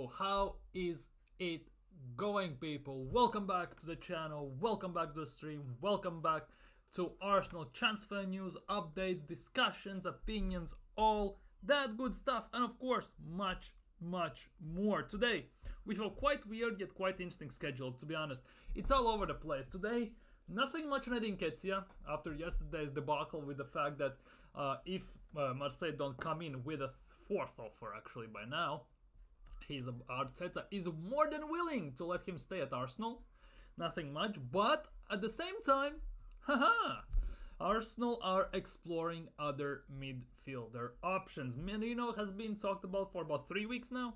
So how is it going, people? Welcome back to the channel, welcome back to the stream, welcome back to Arsenal transfer news, updates, discussions, opinions, all that good stuff, and of course much more. Today we have a quite weird yet quite interesting schedule, to be honest. It's all over the place. Today nothing much on Nketiah after yesterday's debacle with the fact that if Marseille don't come in with a fourth offer actually by now, Arteta is more than willing to let him stay at Arsenal. Nothing much, but at the same time, Arsenal are exploring other midfielder options. Merino has been talked about for about 3 weeks now,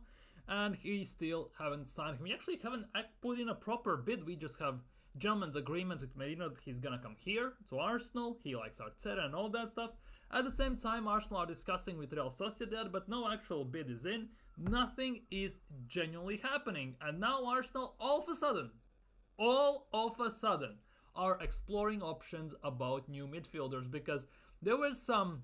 and he still haven't signed him. We actually haven't put in a proper bid. We just have gentleman's agreement with Merino that he's gonna come here to Arsenal. He likes Arteta and all that stuff. At the same time, Arsenal are discussing with Real Sociedad, but no actual bid is in. Nothing is genuinely happening. And now Arsenal all of a sudden, are exploring options about new midfielders, because there were some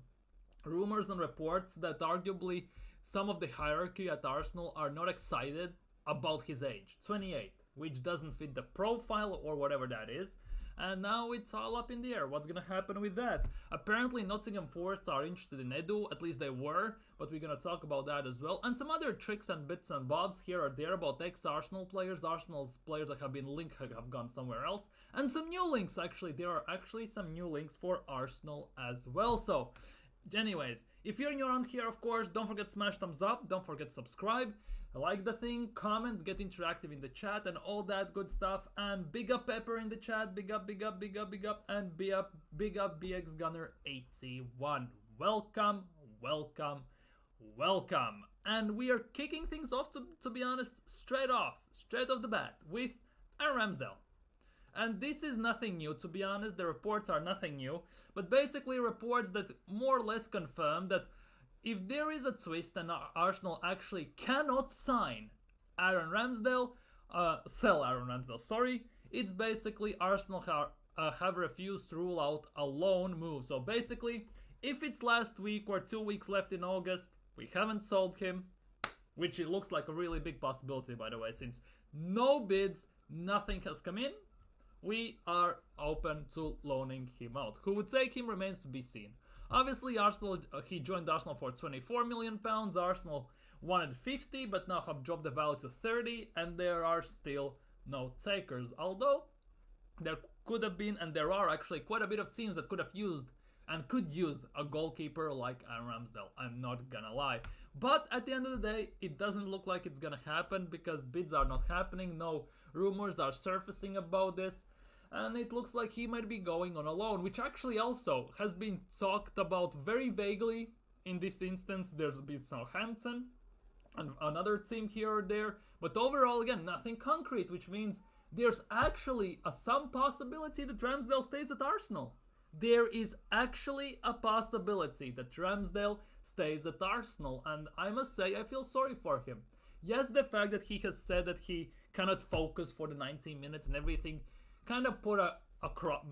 rumors and reports that arguably some of the hierarchy at Arsenal are not excited about his age, 28, which doesn't fit the profile or whatever that is. And now it's all up in the air. What's gonna happen with that? Apparently Nottingham Forest are interested in Edu, at least they were, but we're gonna talk about that as well. And some other tricks and bits and bobs here or there about ex-Arsenal players. Arsenal's players that have been linked have gone somewhere else. And some new links, actually. There are actually some new links for Arsenal as well. So, anyways, if you're new around here, of course, don't forget to smash thumbs up, don't forget to subscribe, like the thing, comment, get interactive in the chat and all that good stuff. And big up Pepper in the chat, big up, and big up BX Gunner 81. Welcome. And we are kicking things off, to be honest, straight off the bat with Ramsdale. And this is nothing new, to be honest. The reports are nothing new, but basically reports that more or less confirm that if there is a twist and Arsenal actually cannot sell Aaron Ramsdale, it's basically Arsenal have refused to rule out a loan move. So basically, if it's last week or 2 weeks left in August, we haven't sold him, which it looks like a really big possibility, by the way, since no bids, nothing has come in. We are open to loaning him out. Who would take him remains to be seen. Obviously, Arsenal, he joined Arsenal for £24 million. Arsenal wanted 50, but now have dropped the value to 30, and there are still no takers. Although there could have been, and there are actually quite a bit of teams that could have used and could use a goalkeeper like Aaron Ramsdale. I'm not gonna lie. But at the end of the day, it doesn't look like it's gonna happen because bids are not happening. No rumors are surfacing about this. And it looks like he might be going on a loan, which actually also has been talked about very vaguely. In this instance, there's been Southampton and another team here or there. But overall, again, nothing concrete, which means there's actually some possibility that Ramsdale stays at Arsenal. There is actually a possibility that Ramsdale stays at Arsenal. And I must say, I feel sorry for him. Yes, the fact that he has said that he cannot focus for the 90 minutes and everything kind of put a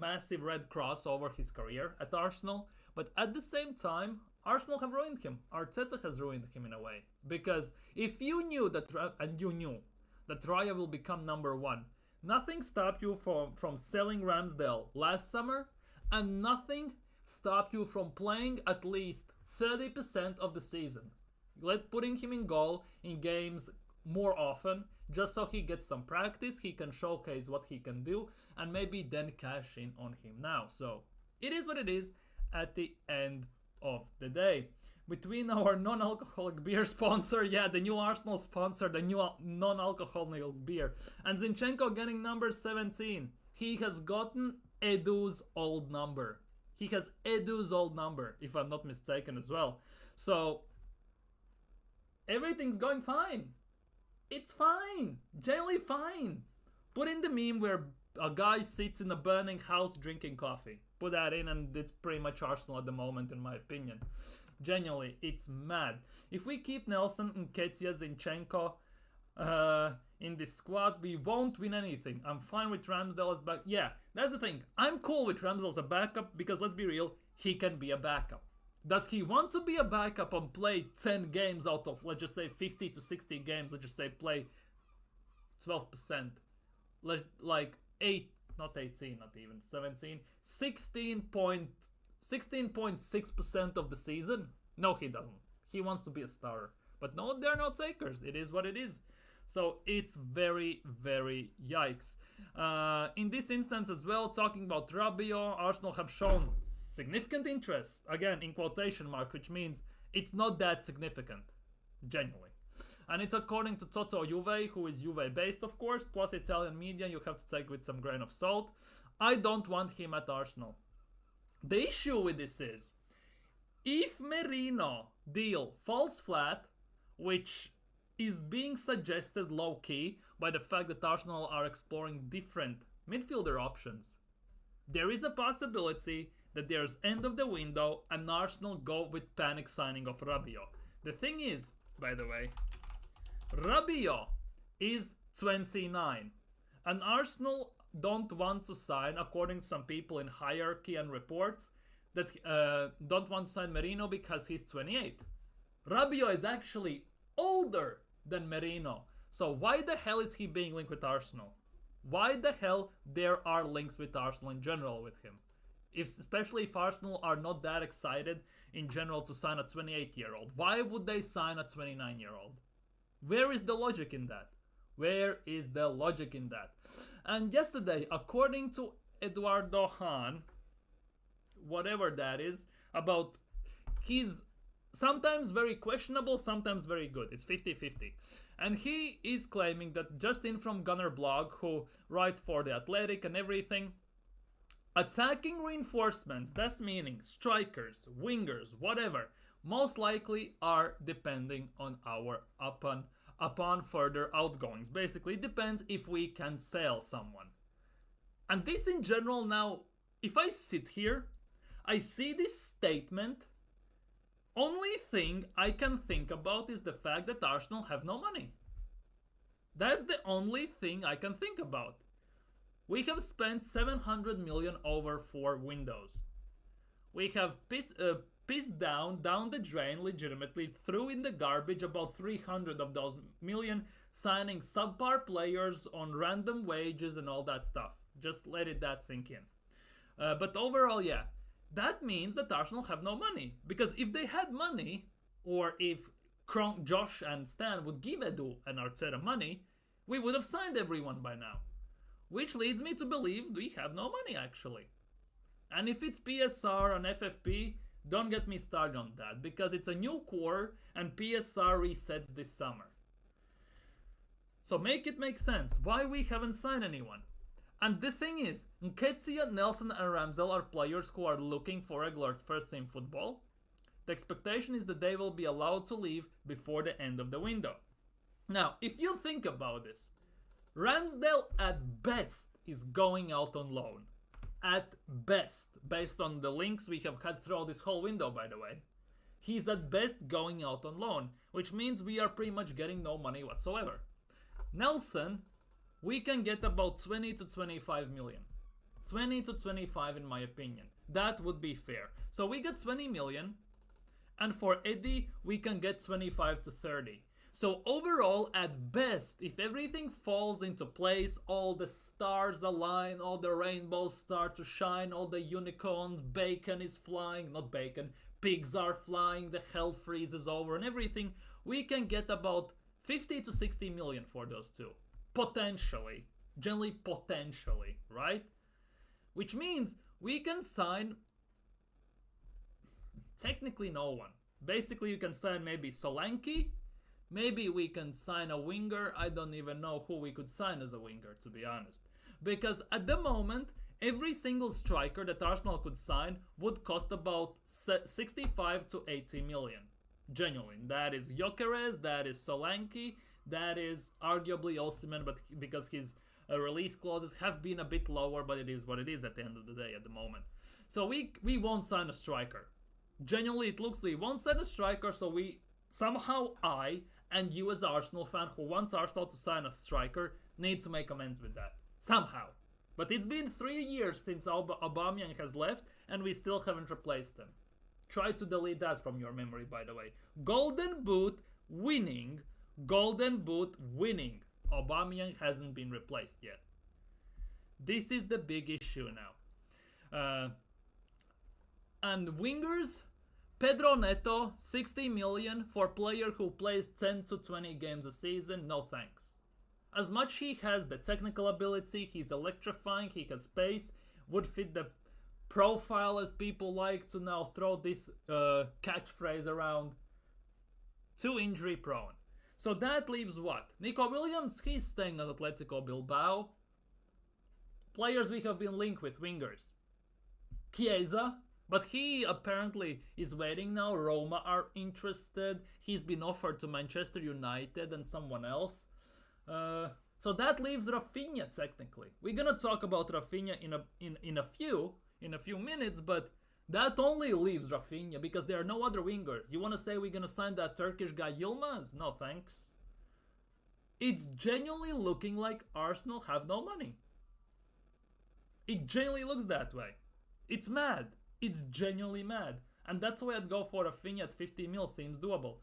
massive red cross over his career at Arsenal. But at the same time, Arsenal have ruined him. Arteta has ruined him in a way. Because if you knew that, and you knew that Raya will become #1, nothing stopped you from selling Ramsdale last summer, and nothing stopped you from playing at least 30% of the season. Putting him in goal in games more often, just so he gets some practice, he can showcase what he can do, and maybe then cash in on him now. So it is what it is at the end of the day. Between our non-alcoholic beer sponsor, yeah, the new Arsenal sponsor, the new non-alcoholic beer, and Zinchenko getting number 17, he has gotten Edu's old number. He has Edu's old number, if I'm not mistaken as well. So everything's going fine. It's fine. Generally fine. Put in the meme where a guy sits in a burning house drinking coffee. Put that in and it's pretty much Arsenal at the moment, in my opinion. Genuinely, it's mad. If we keep Nelson, Nketiah, Zinchenko in this squad, we won't win anything. I'm fine with Ramsdale as back. Yeah, that's the thing. I'm cool with Ramsdale as a backup because, let's be real, he can be a backup. Does he want to be a backup and play 10 games out of, let's just say, 50 to 60 games? Let's just say play 12%. Like 8, not 18, not even 17, 16.6% of the season? No, he doesn't. He wants to be a starter. But no, they're not takers. It is what it is. So it's very, very yikes. In this instance as well, talking about Rabiot, Arsenal have shown significant interest. Again, in quotation marks, which means it's not that significant. Genuinely. And it's according to Toto Juve, who is Juve based, of course, plus Italian media, you have to take with some grain of salt. I don't want him at Arsenal. The issue with this is, if Merino deal falls flat, which is being suggested low-key by the fact that Arsenal are exploring different midfielder options, there is a possibility that there's end of the window and Arsenal go with panic signing of Rabiot. The thing is, by the way, Rabiot is 29 and Arsenal don't want to sign, according to some people in hierarchy and reports, that don't want to sign Merino because he's 28. Rabiot is actually older than Merino. So why the hell is he being linked with Arsenal? Why the hell there are links with Arsenal in general with him? Especially if Arsenal are not that excited in general to sign a 28-year-old. Why would they sign a 29-year-old? Where is the logic in that? Where is the logic in that? And yesterday, according to Edu Arteta, whatever that is, about his sometimes very questionable, sometimes very good. It's 50-50. And he is claiming that Justin from Gunner Blog, who writes for The Athletic and everything, attacking reinforcements, that's meaning strikers, wingers, whatever, most likely are depending on our upon further outgoings. Basically, it depends if we can sell someone. And this in general now, if I sit here, I see this statement. Only thing I can think about is the fact that Arsenal have no money. That's the only thing I can think about. We have spent 700 million over 4 windows. We have pissed down the drain legitimately, threw in the garbage about 300 of those million, signing subpar players on random wages and all that stuff. Just let that sink in. But overall, yeah. That means that Arsenal have no money. Because if they had money, or if Josh and Stan would give Edu and Arteta money, we would have signed everyone by now. Which leads me to believe we have no money actually. And if it's PSR and FFP, don't get me started on that. Because it's a new core and PSR resets this summer. So make it make sense. Why we haven't signed anyone? And the thing is, Nketiah, Nelson and Ramsdale are players who are looking for regular first team football. The expectation is that they will be allowed to leave before the end of the window. Now, if you think about this, Ramsdale at best is going out on loan. At best, based on the links we have had throughout this whole window, by the way. He's at best going out on loan, which means we are pretty much getting no money whatsoever. Nelson, we can get about 20 to 25 million. 20 to 25 in my opinion. That would be fair. So we get 20 million. And for Eddie, we can get 25 to 30. So overall, at best, if everything falls into place, all the stars align, all the rainbows start to shine, all the unicorns, bacon is flying, not bacon, pigs are flying, the hell freezes over and everything, we can get about 50 to 60 million for those two. Potentially. Generally potentially, right? Which means we can sign technically no one. Basically you can sign maybe Solanke. Maybe we can sign a winger. I don't even know who we could sign as a winger, to be honest. Because at the moment, every single striker that Arsenal could sign would cost about 65 to 80 million. Genuine. That is Gyökeres, that is Solanke, that is arguably Osimhen, but because his release clauses have been a bit lower, but it is what it is at the end of the day at the moment. So we won't sign a striker. Genuinely, it looks like we won't sign a striker, so I and you as an Arsenal fan who wants Arsenal to sign a striker need to make amends with that. Somehow. But it's been 3 years since Aubameyang has left and we still haven't replaced him. try to delete that from your memory, by the way. Golden Boot winning. Aubameyang hasn't been replaced yet. This is the big issue now. And wingers, Pedro Neto, 60 million for player who plays 10 to 20 games a season, no thanks. As much he has the technical ability, he's electrifying, he has pace, would fit the profile as people like to now throw this catchphrase around. Too injury prone. So that leaves what? Nico Williams, he's staying at Atletico Bilbao. Players we have been linked with, wingers. Chiesa, but he apparently is waiting now. Roma are interested. He's been offered to Manchester United and someone else. So that leaves Rafinha technically. We're gonna talk about Rafinha in a few minutes, but that only leaves Rafinha because there are no other wingers. You wanna say we're gonna sign that Turkish guy Yilmaz? No thanks. It's genuinely looking like Arsenal have no money. It genuinely looks that way. It's mad. It's genuinely mad. And that's why I'd go for Rafinha at 50 mil seems doable.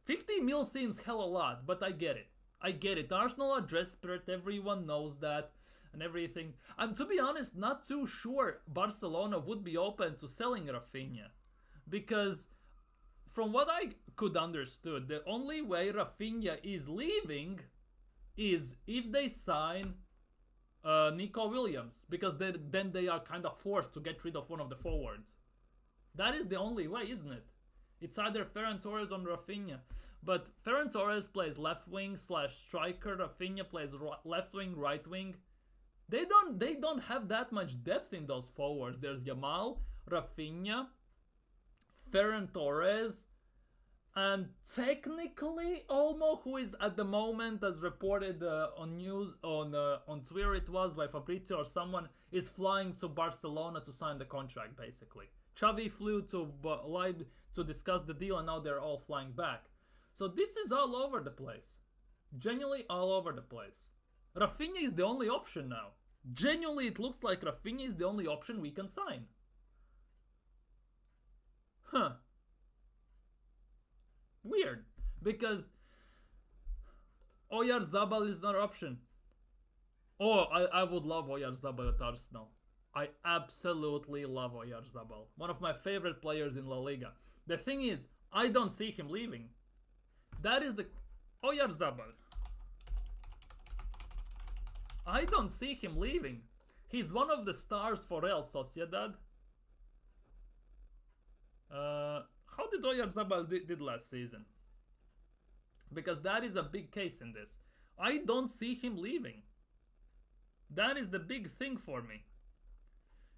50 mil seems hell a lot, but I get it. Arsenal are desperate, everyone knows that and everything. I'm, to be honest, not too sure Barcelona would be open to selling Rafinha. Because from what I could understood, the only way Rafinha is leaving is if they sign Nico Williams. Because then they are kind of forced to get rid of one of the forwards. That is the only way, isn't it? It's either Ferran Torres or Rafinha. But Ferran Torres plays left wing / striker. Rafinha plays left wing, right wing. They don't have that much depth in those forwards. There's Yamal, Rafinha, Ferran Torres, and technically Olmo, who is at the moment, as reported on news on Twitter, it was by Fabrizio or someone, is flying to Barcelona to sign the contract. Basically, Xavi flew to Leipzig to discuss the deal, and now they're all flying back. So this is all over the place. Genuinely all over the place. Rafinha is the only option now. Genuinely, it looks like Rafinha is the only option we can sign. Huh. Weird. Because Oyarzabal is not an option. Oh, I would love Oyarzabal at Arsenal. I absolutely love Oyarzabal. One of my favorite players in La Liga. The thing is, I don't see him leaving. That is the... Oyarzabal. I don't see him leaving. He's one of the stars for Real Sociedad. How did Oyarzabal did last season? Because that is a big case in this. I don't see him leaving. That is the big thing for me.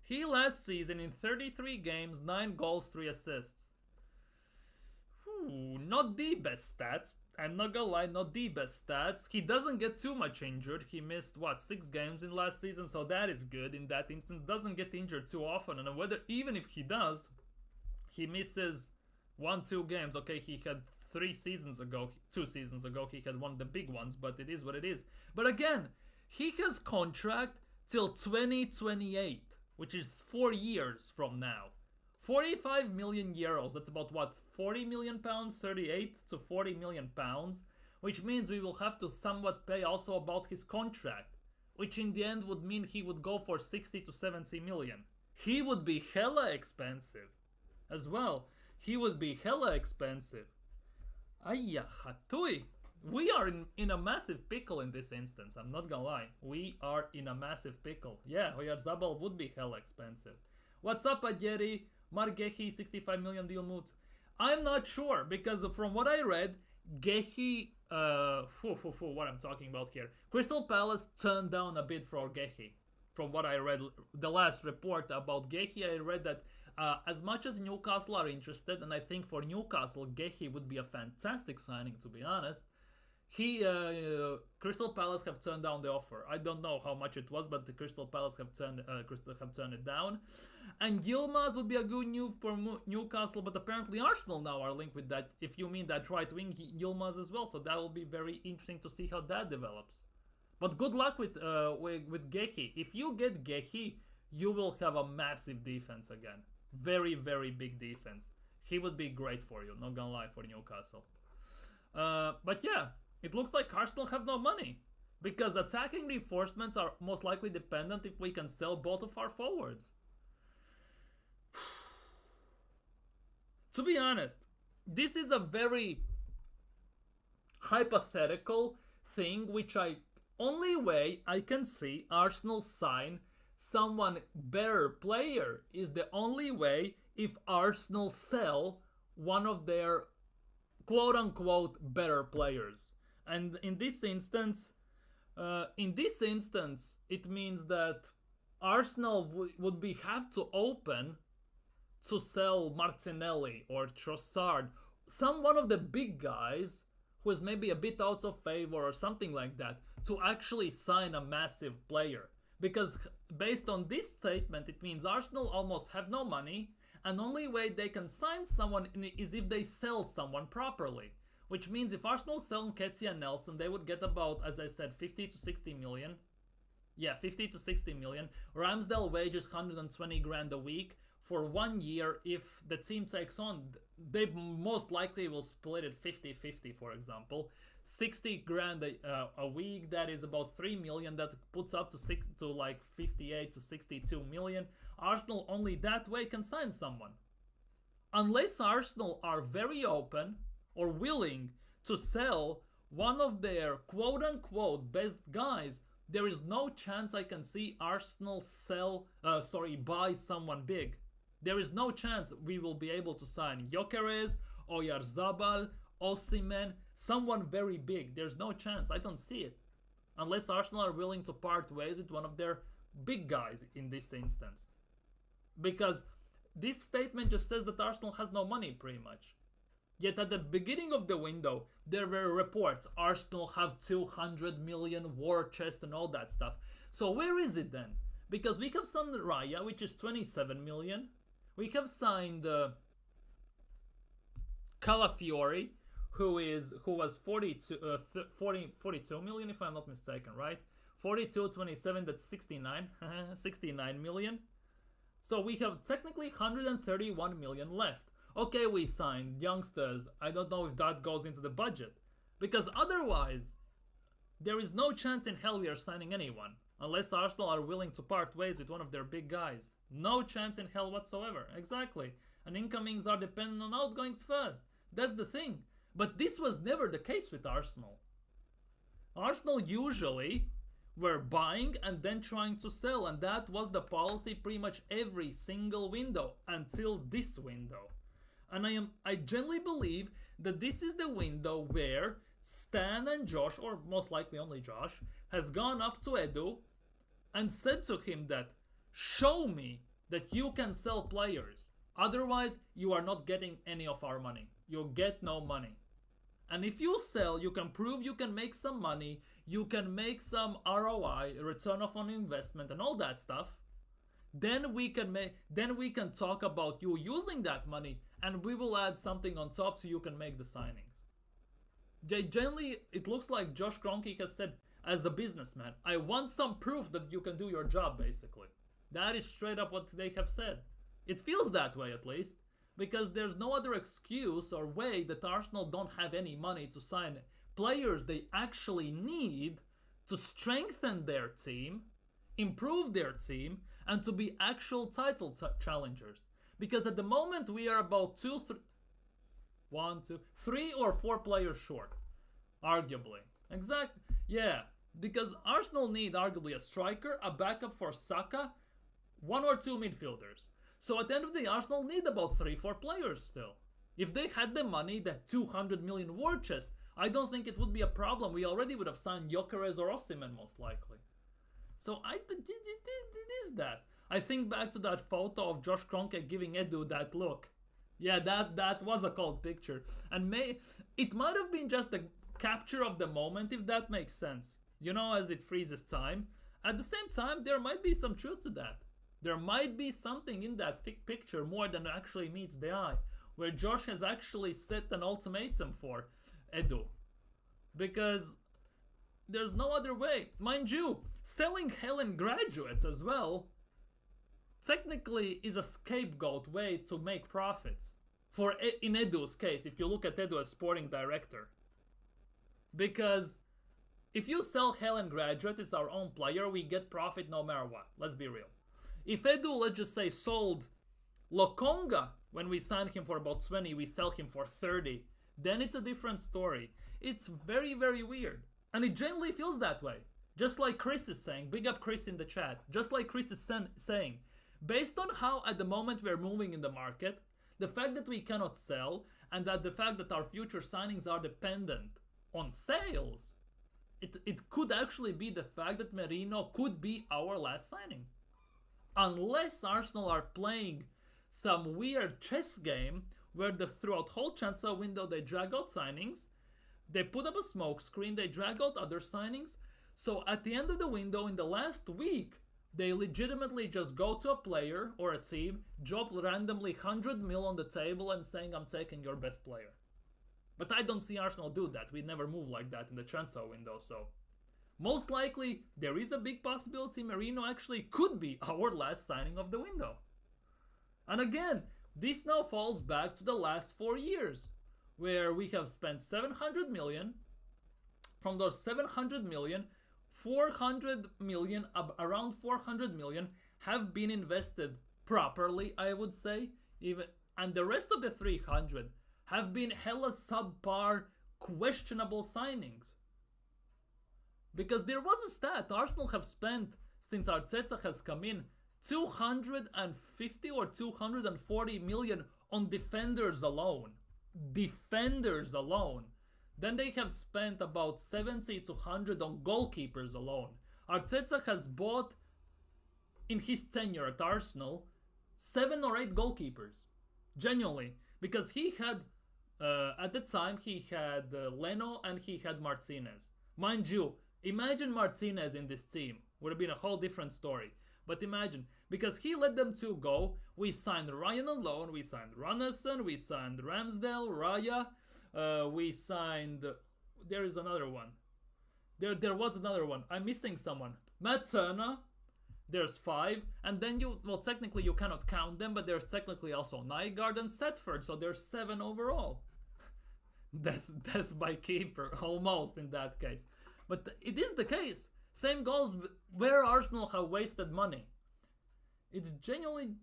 He last season in 33 games, 9 goals, 3 assists. Not the best stats. I'm not gonna lie, not the best stats. He doesn't get too much injured. He missed, 6 games in last season, so that is good in that instance. Doesn't get injured too often, and whether even if he does, he misses 1-2 games. Okay, he had 2 seasons ago, he had one of the big ones, but it is what it is. But again, he has contract till 2028, which is 4 years from now. 45 million euros, that's about 40 million pounds, 38 to 40 million pounds, which means we will have to somewhat pay also about his contract, which in the end would mean he would go for 60 to 70 million. He would be hella expensive as well. He would be hella expensive. Ayya hatui. We are in a massive pickle in this instance, I'm not gonna lie. We are in a massive pickle. Yeah, Oyarzabal would be hella expensive. What's up, Adjeri? Mark Gehi, 65 million deal mood. I'm not sure, because from what I read, Gehi, what I'm talking about here. Crystal Palace turned down a bid for Gehi. From what I read, the last report about Gehi, I read that as much as Newcastle are interested, and I think for Newcastle, Gehi would be a fantastic signing, to be honest. Crystal Palace have turned down the offer. I don't know how much it was, but the Crystal Palace have turned it down. And Yilmaz would be a good move for Newcastle, but apparently Arsenal now are linked with that. If you mean that right wing, Yilmaz as well. So that will be very interesting to see how that develops. But good luck with Gehi. If you get Gehi, you will have a massive defense again. Very, very big defense. He would be great for you, not gonna lie, for Newcastle. But yeah, it looks like Arsenal have no money. Because attacking reinforcements are most likely dependent if we can sell both of our forwards. To be honest, this is a very hypothetical thing, which only way I can see Arsenal sign someone better player is the only way if Arsenal sell one of their quote-unquote better players. And in this instance, it means that Arsenal would have to open to sell Martinelli or Trossard, one of the big guys who is maybe a bit out of favor or something like that, to actually sign a massive player. Because based on this statement, it means Arsenal almost have no money, and only way they can sign someone is if they sell someone properly. Which means if Arsenal sell Nketiah and Nelson, they would get about, as I said, 50 to 60 million. Yeah, 50 to 60 million. Ramsdale wages 120 grand a week. For 1 year, if the team takes on, they most likely will split it 50-50, for example. 60 grand a week, that is about 3 million. That puts up to like 58 to 62 million. Arsenal only that way can sign someone. Unless Arsenal are very open or willing to sell one of their quote-unquote best guys, there is no chance I can see Arsenal buy someone big. There is no chance we will be able to sign Gyökeres, Oyarzabal, Osimhen, someone very big. There's no chance. I don't see it. Unless Arsenal are willing to part ways with one of their big guys in this instance. Because this statement just says that Arsenal has no money, pretty much. Yet at the beginning of the window, there were reports Arsenal have 200 million war chest and all that stuff. So where is it then? Because we have signed Raya, which is 27 million. We have signed Calafiori, who was 42 million, if I'm not mistaken, right? 42, 27, that's 69. 69 million. So we have technically 131 million left. Okay, we signed youngsters. I don't know if that goes into the budget. Because otherwise, there is no chance in hell we are signing anyone. Unless Arsenal are willing to part ways with one of their big guys. No chance in hell whatsoever. Exactly. And incomings are dependent on outgoings first. That's the thing. But this was never the case with Arsenal. Arsenal usually were buying and then trying to sell. And that was the policy pretty much every single window until this window. And I genuinely believe that this is the window where Stan and Josh, or most likely only Josh, has gone up to Edu and said to him that, show me that you can sell players. Otherwise, you are not getting any of our money. You get no money. And if you sell, you can prove you can make some money, you can make some ROI, return on investment, and all that stuff. Then we can talk about you using that money, and we will add something on top so you can make the signings. Generally, it looks like Josh Kroenke has said, as a businessman, I want some proof that you can do your job, basically. That is straight up what they have said. It feels that way, at least, because there's no other excuse or way that Arsenal don't have any money to sign players they actually need to strengthen their team, improve their team, and to be actual title challengers. Because at the moment we are about 3 or 4 players short, arguably. Exactly. Yeah, because Arsenal need arguably a striker, a backup for Saka, 1 or 2 midfielders. So at the end of the day, Arsenal need about 3-4 players still. If they had the money, that 200 million war chest, I don't think it would be a problem. We already would have signed Gyökeres or Osimhen most likely. So it is that. I think back to that photo of Josh Kroenke giving Edu that look. Yeah, that was a cold picture. And it might have been just a capture of the moment, if that makes sense. You know, as it freezes time. At the same time, there might be some truth to that. There might be something in that picture more than actually meets the eye, where Josh has actually set an ultimatum for Edu. Because there's no other way. Mind you, selling Helen graduates as well technically is a scapegoat way to make profits. For in Edu's case, if you look at Edu as sporting director. Because if you sell Helen Graduate, it's our own player, we get profit no matter what. Let's be real. If Edu, let's just say, sold Lokonga when we signed him for about 20, we sell him for 30, then it's a different story. It's very, very weird. And it generally feels that way. Just like Chris is saying, big up Chris in the chat, just like Chris is saying, based on how at the moment we're moving in the market, the fact that we cannot sell, and that the fact that our future signings are dependent on sales, it could actually be the fact that Merino could be our last signing. Unless Arsenal are playing some weird chess game where throughout whole transfer window they drag out signings, they put up a smoke screen, they drag out other signings, so at the end of the window in the last week, they legitimately just go to a player or a team, drop randomly 100 mil on the table and saying, I'm taking your best player. But I don't see Arsenal do that. We never move like that in the transfer window, so most likely there is a big possibility Merino actually could be our last signing of the window. And again, this now falls back to the last 4 years, where we have spent 700 million. From those 700 million, 400 million, around 400 million have been invested properly, I would say, and the rest of the 300 have been hella subpar, questionable signings. Because there was a stat, Arsenal have spent, since Arteta has come in, 250 or 240 million on defenders alone. Defenders alone. Then they have spent about 70 to 100 on goalkeepers alone. Arteta has bought, in his tenure at Arsenal, 7 or 8 goalkeepers. Genuinely. Because he had, at the time, he had Leno and he had Martinez. Mind you, imagine Martinez in this team. Would have been a whole different story. But imagine, because he let them two go, we signed Ryan on loan, we signed Runnison, we signed Ramsdale, Raya, we signed, there is another one. There was another one. I'm missing someone. Matt Turner, there's 5, and then technically you cannot count them, but there's technically also Nygaard and Setford, so there's 7 overall. Death by keeper, almost in that case. But it is the case. Same goes where Arsenal have wasted money. It's genuinely,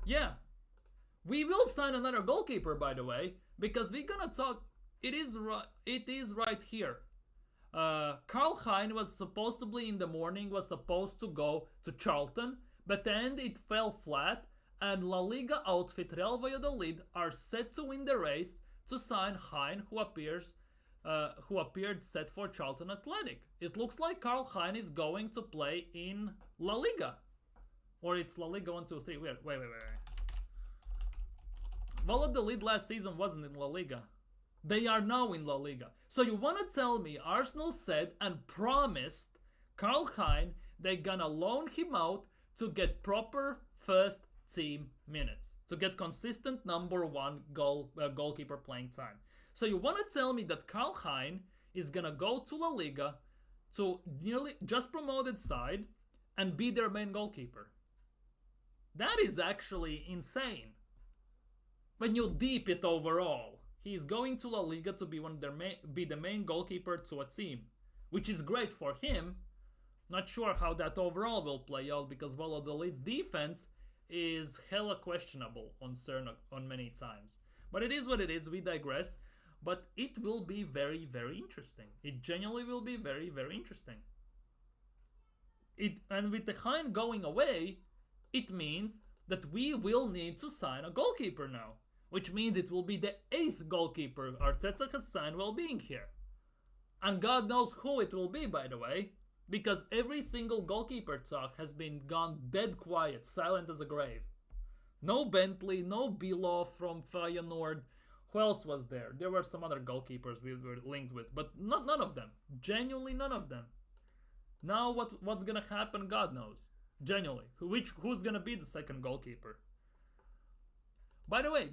yeah. We will sign another goalkeeper, by the way, because we're gonna talk. It is right here. Karl Hein was supposedly in the morning was supposed to go to Charlton, but then it fell flat, and La Liga outfit Real Valladolid are set to win the race to sign Hein, who appeared set for Charlton Athletic. It looks like Karl Hein is going to play in La Liga. Or it's La Liga 1, 2, 3. Wait. Valladolid last season wasn't in La Liga. They are now in La Liga. So you want to tell me Arsenal said and promised Karl Hein they're gonna loan him out to get proper first team minutes. To get consistent number 1 goalkeeper playing time. So you want to tell me that Karl Hein is gonna go to La Liga, to nearly just promoted side, and be their main goalkeeper? That is actually insane. When you deep it overall, he is going to La Liga to be be the main goalkeeper to a team, which is great for him. Not sure how that overall will play out because Valladolid's defense is hella questionable on many times. But it is what it is. We digress. But it will be very, very interesting. It genuinely will be very, very interesting. And with the Hein going away, it means that we will need to sign a goalkeeper now. Which means it will be the 8th goalkeeper Arteta has signed while being here. And God knows who it will be, by the way. Because every single goalkeeper talk has been gone dead quiet, silent as a grave. No Bentley, no Bilov from Feyenoord. Who else was there? There were some other goalkeepers we were linked with, but none of them. Genuinely none of them. Now what's gonna happen, God knows. Genuinely. Who's gonna be the second goalkeeper? By the way,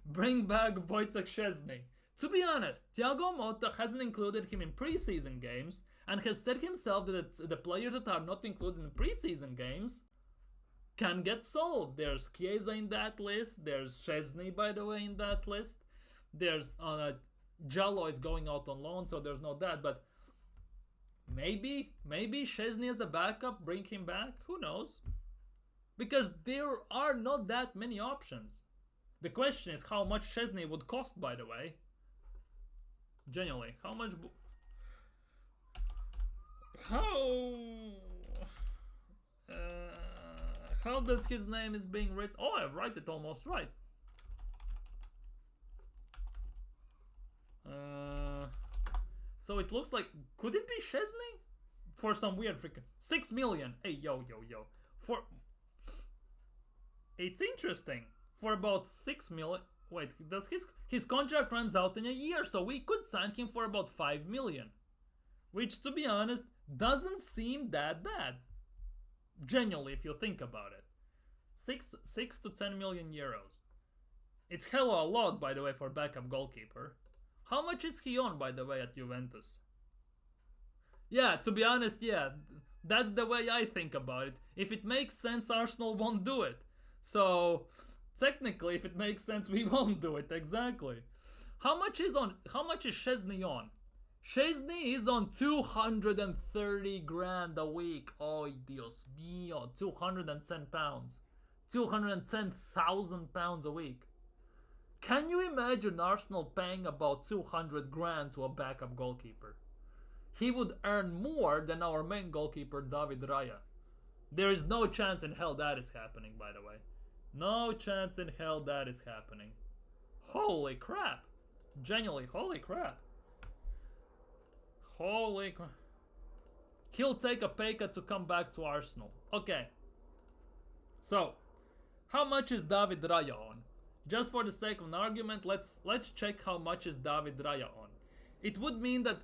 bring back Wojciech Szczęsny. To be honest, Thiago Motta hasn't included him in preseason games and has said himself that the players that are not included in preseason games can get sold. There's Chiesa in that list. There's Szczęsny, by the way, in that list. There's Jallo is going out on loan, so there's no that. But maybe Szczęsny as a backup, bring him back. Who knows? Because there are not that many options. The question is how much Szczęsny would cost, by the way. Genuinely, how much? How does his name is being written? Oh, I write it almost right. So it looks like, could it be Szczęsny? For some weird freaking 6 million. Hey, yo. For it's interesting. For about 6 million. Wait, does his contract runs out in a year, so we could sign him for about 5 million. Which, to be honest, doesn't seem that bad. Genuinely, if you think about it. 6 to 10 million euros. It's hella a lot, by the way, for backup goalkeeper. How much is he on, by the way, at Juventus? Yeah, to be honest, yeah. That's the way I think about it. If it makes sense, Arsenal won't do it. So, technically, if it makes sense, we won't do it. Exactly. How much is Szczęsny on? Szczęsny is on 230 grand a week. Oh, Dios mío. 210 pounds. 210,000 pounds a week. Can you imagine Arsenal paying about 200 grand to a backup goalkeeper? He would earn more than our main goalkeeper, David Raya. There is no chance in hell that is happening, by the way. No chance in hell that is happening. Holy crap. Genuinely, holy crap. Holy crap. He'll take a pay cut to come back to Arsenal. Okay. So, how much is David Raya on? Just for the sake of an argument, let's check how much is David Raya on. It would mean that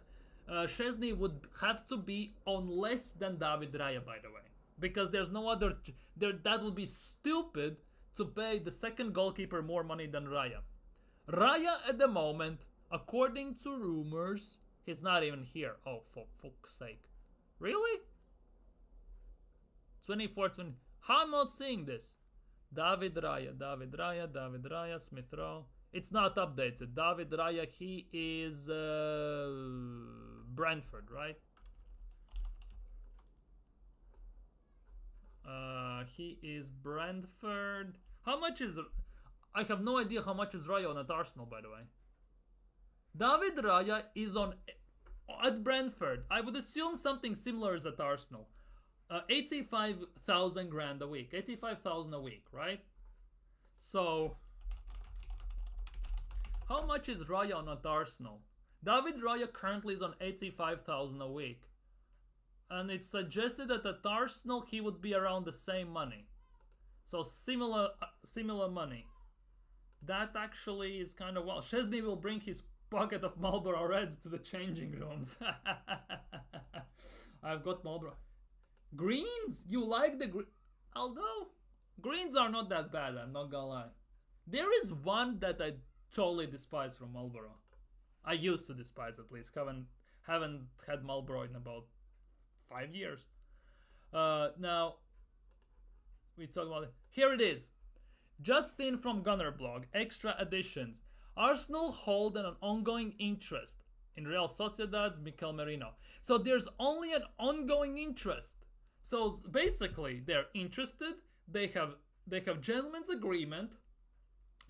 Szczęsny would have to be on less than David Raya, by the way. Because there's no other... that would be stupid to pay the second goalkeeper more money than Raya. Raya at the moment, according to rumors, he's not even here. Oh, for fuck's sake. Really? 24-20... How am I not seeing this? David Raya, Smith Rowe. It's not updated. David Raya, he is Brentford, right? He is Brentford. How much is... I have no idea how much is Raya on at Arsenal, by the way. David Raya is on at Brentford. I would assume something similar is at Arsenal. 85,000 grand a week. 85,000 a week, right? So, how much is Raya on at Arsenal? David Raya currently is on 85,000 a week. And it's suggested that at Arsenal he would be around the same money. So similar money. That actually is kind of well. Szczęsny will bring his pocket of Marlboro Reds to the changing rooms. I've got Marlboro. Greens? You like the green? Although, greens are not that bad, I'm not gonna lie. There is one that I totally despise from Marlboro. I used to despise, at least. Haven't had Marlboro in about 5 years. Now, we talk about it. Here it is. Justin from Gunner Blog. Extra additions. Arsenal hold an ongoing interest in Real Sociedad's Mikel Merino. So there's only an ongoing interest. So basically, they're interested. They have gentleman's agreement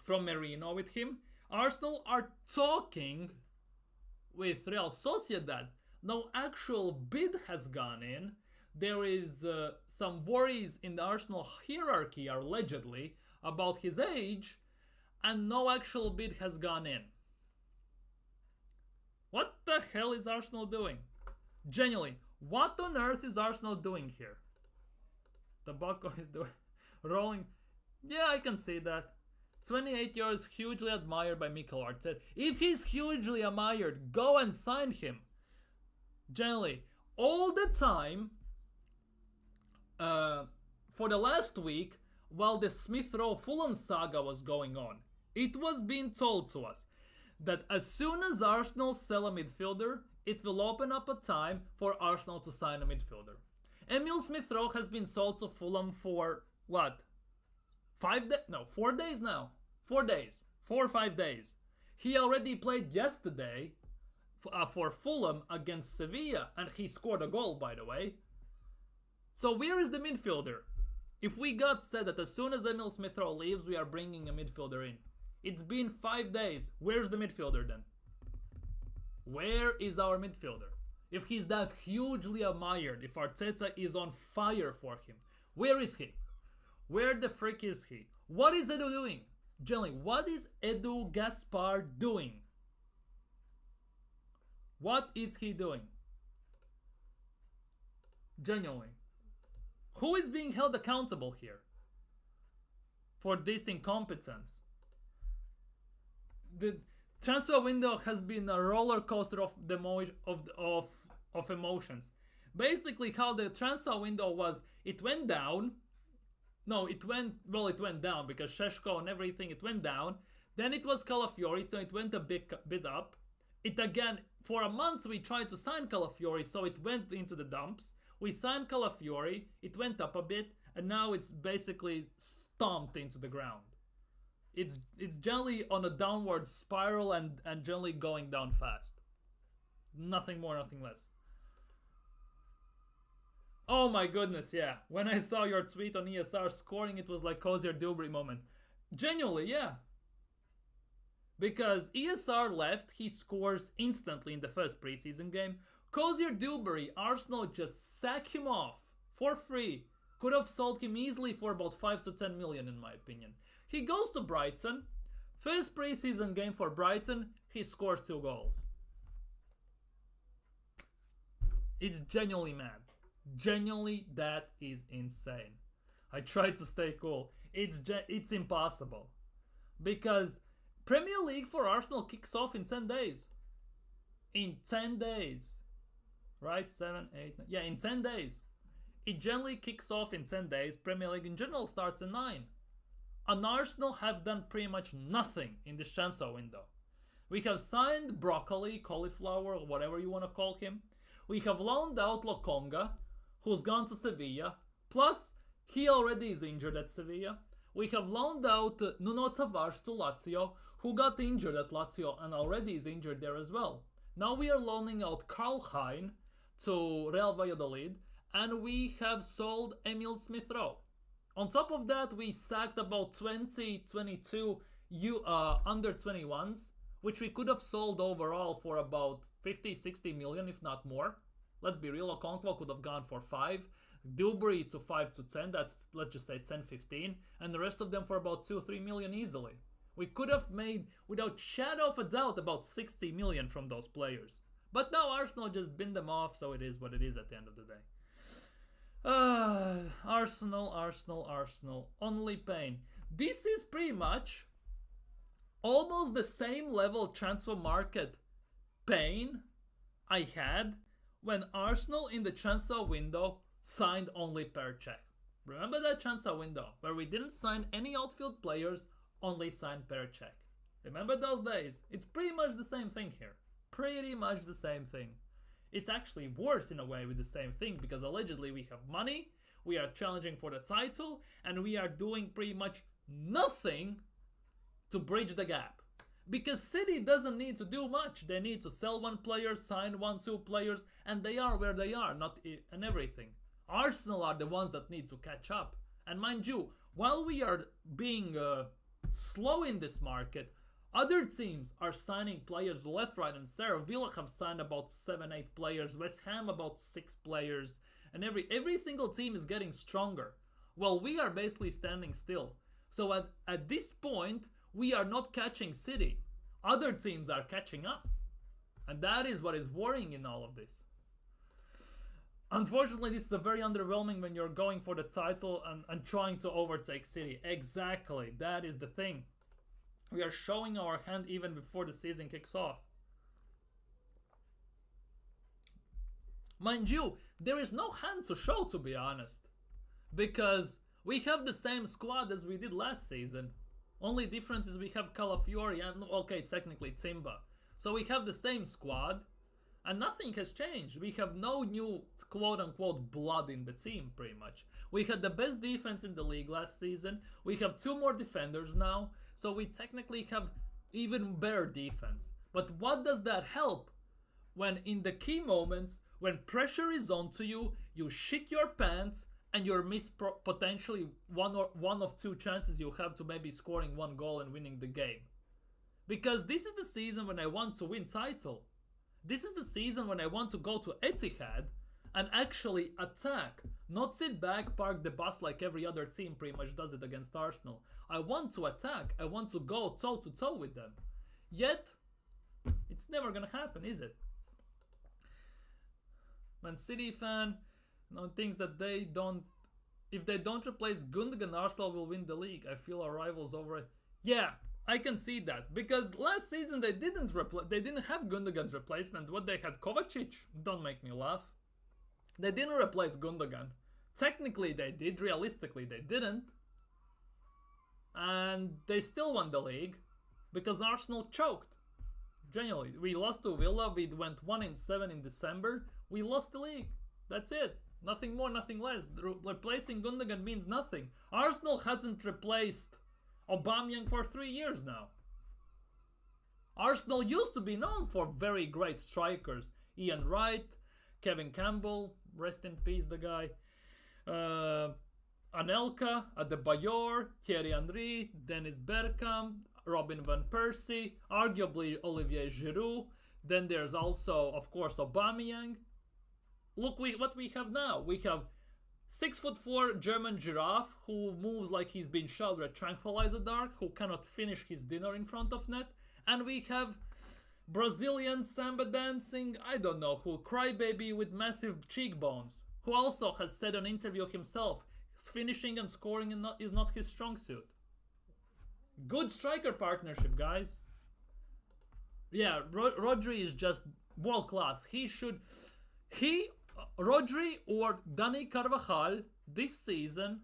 from Merino with him. Arsenal are talking with Real Sociedad. No actual bid has gone in. There is some worries in the Arsenal hierarchy, allegedly, about his age, and no actual bid has gone in. What the hell is Arsenal doing? Genuinely, what on earth is Arsenal doing here? The Bucko is doing rolling. Yeah, I can see that. 28 years, hugely admired by Mikel Arteta. If he's hugely admired, go and sign him. Generally, all the time, for the last week, while the Smith Rowe Fulham saga was going on, it was being told to us that as soon as Arsenal sell a midfielder, it will open up a time for Arsenal to sign a midfielder. Emil Smith Rowe has been sold to Fulham for what? 5 days? No, 4 days now. 4 days. 4 or 5 days. He already played yesterday for Fulham against Sevilla, and he scored a goal, by the way. So where is the midfielder? If we got said that as soon as Emil Smith-Rowe leaves, we are bringing a midfielder in. It's been 5 days. Where's the midfielder then? Where is our midfielder? If he's that hugely admired, if Arteta is on fire for him, where is he? Where the frick is he? What is Edu doing? Generally, what is Edu Gaspar doing? What is he doing? Genuinely. Who is being held accountable here for this incompetence? The transfer window has been a roller coaster of emotions. Basically, how the transfer window was, it went down. No, it went down because Šeško and everything, it went down. Then it was Calafiori, so it went a bit up. It again, for a month we tried to sign Calafiori, so it went into the dumps. We signed Calafiori, it went up a bit, and now it's basically stomped into the ground. It's generally on a downward spiral and generally going down fast. Nothing more, nothing less. Oh my goodness, yeah. When I saw your tweet on ESR scoring, it was like Cozier Dubry moment. Genuinely, yeah. Because ESR left, he scores instantly in the first preseason game. Cozier Dubry, Arsenal just sack him off for free. Could have sold him easily for about 5 to 10 million in my opinion. He goes to Brighton. First preseason game for Brighton, he scores 2 goals. It's genuinely mad. Genuinely, that is insane. I tried to stay cool. It's impossible. Because Premier League for Arsenal kicks off in 10 days. In 10 days. Right? 7, 8, 9. Yeah, in 10 days. It generally kicks off in 10 days. Premier League in general starts in 9. And Arsenal have done pretty much nothing in the transfer window. We have signed Broccoli, Cauliflower, or whatever you want to call him. We have loaned out Lokonga, who's gone to Sevilla. Plus, he already is injured at Sevilla. We have loaned out Nuno Tavares to Lazio, who got injured at Lazio and already is injured there as well. Now we are loaning out Karl Hein to Real Valladolid, and we have sold Emil Smith-Rowe. On top of that, we sacked about 22 under 21s, which we could have sold overall for about 50, 60 million, if not more. Let's be real, Okonkwo could have gone for 5. Dubry to 5 to 10, that's, let's just say 10, 15. And the rest of them for about 2, 3 million easily. We could have made, without shadow of a doubt, about 60 million from those players. But now Arsenal just binned them off, so it is what it is at the end of the day. Arsenal. Only pain. This is pretty much almost the same level transfer market pain I had when Arsenal in the transfer window signed only Percek. Remember that transfer window where we didn't sign any outfield players, only signed Percek? Remember those days? It's pretty much the same thing here. Pretty much the same thing. It's actually worse in a way with the same thing because allegedly we have money, we are challenging for the title, and we are doing pretty much nothing to bridge the gap. Because City doesn't need to do much. They need to sell 1 player, sign 1, 2 players, and they are where they are, and everything. Arsenal are the ones that need to catch up. And mind you, while we are being slow in this market, other teams are signing players left, right, and center. Villa have signed about 7, 8 players. West Ham about 6 players. And every single team is getting stronger. Well, we are basically standing still. So at this point, we are not catching City. Other teams are catching us. And that is what is worrying in all of this. Unfortunately, this is a very underwhelming when you're going for the title and trying to overtake City. Exactly. That is the thing. We are showing our hand even before the season kicks off. Mind you, there is no hand to show, to be honest. Because we have the same squad as we did last season. Only difference is we have Calafiori and, okay, technically Timba. So we have the same squad. And nothing has changed. We have no new quote-unquote blood in the team, pretty much. We had the best defense in the league last season. We have 2 more defenders now. So we technically have even better defense. But what does that help? When in the key moments, when pressure is onto you, you shit your pants and you're potentially one of 2 chances you have to maybe scoring 1 goal and winning the game. Because this is the season when I want to win title. This is the season when I want to go to Etihad and actually attack. Not sit back, park the bus like every other team pretty much does it against Arsenal. I want to attack. I want to go toe to toe with them. Yet, it's never gonna happen, is it? Man City fan thinks that if they don't replace Gundogan, Arsenal will win the league. I feel our rivals over it. Yeah, I can see that, because last season they didn't have Gundogan's replacement. What they had, Kovacic? Don't make me laugh. They didn't replace Gundogan. Technically they did, realistically they didn't. And they still won the league because Arsenal choked. Genuinely, we lost to Villa. We went 1-7 in December. We lost the league. That's it. Nothing more, nothing less. Replacing Gundogan means nothing. Arsenal hasn't replaced Aubameyang for 3 years now. Arsenal used to be known for very great strikers. Ian Wright, Kevin Campbell, rest in peace the guy. Anelka, Adebayor, Thierry Henry, Dennis Bergkamp, Robin van Persie, arguably Olivier Giroud. Then there's also, of course, Aubameyang. Look what we have now. We have 6'4" German giraffe who moves like he's been shot with a tranquilizer dart, who cannot finish his dinner in front of net. And we have Brazilian samba dancing, I don't know who, crybaby with massive cheekbones, who also has said on interview himself, finishing and scoring is not his strong suit. Good striker partnership, guys. Yeah, Rodri is just world class. Rodri or Dani Carvajal this season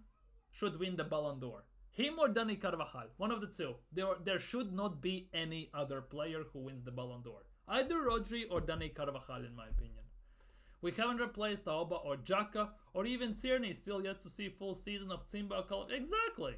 should win the Ballon d'Or. Him or Dani Carvajal, one of the two. There should not be any other player who wins the Ballon d'Or. Either Rodri or Dani Carvajal, in my opinion. We haven't replaced Auba or Xhaka or even Tierney, still yet to see full season of Timber. Exactly.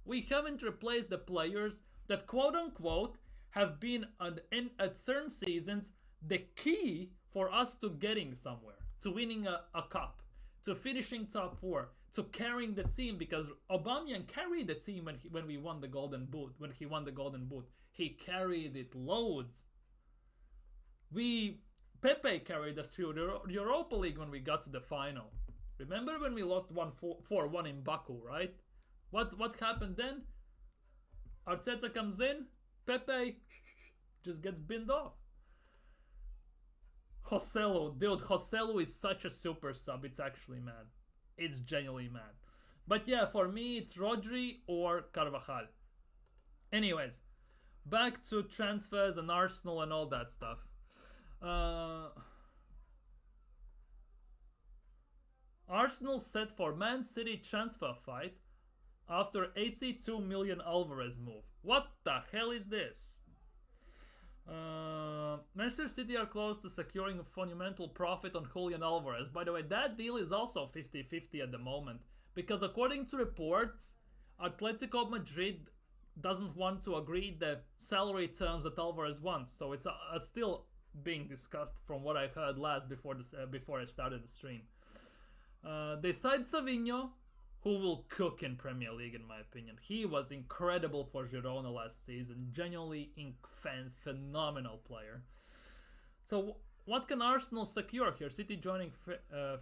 We haven't replaced the players that quote-unquote have been at certain seasons the key for us to getting somewhere, to winning a cup, to finishing top 4, to carrying the team, because Aubameyang carried the team when we won the Golden Boot. When he won the Golden Boot, he carried it loads. Pepe carried us through the Europa League when we got to the final. Remember when we lost 4-1 in Baku, right? What happened then? Arteta comes in, Pepe just gets binned off. Joselu is such a super sub, it's actually mad. It's genuinely mad. But yeah, for me, it's Rodri or Carvajal. Anyways, back to transfers and Arsenal and all that stuff. Arsenal set for Man City transfer fight after 82 million Alvarez move. What the hell is this? Manchester City are close to securing a monumental profit on Julian Alvarez. By the way, that deal is also 50-50 at the moment, because according to reports, Atletico Madrid doesn't want to agree the salary terms that Alvarez wants, so it's still being discussed from what I heard last before I started the stream. They signed Savinho, who will cook in Premier League in my opinion. He was incredible for Girona last season, genuinely phenomenal player. So what can Arsenal secure here? City joining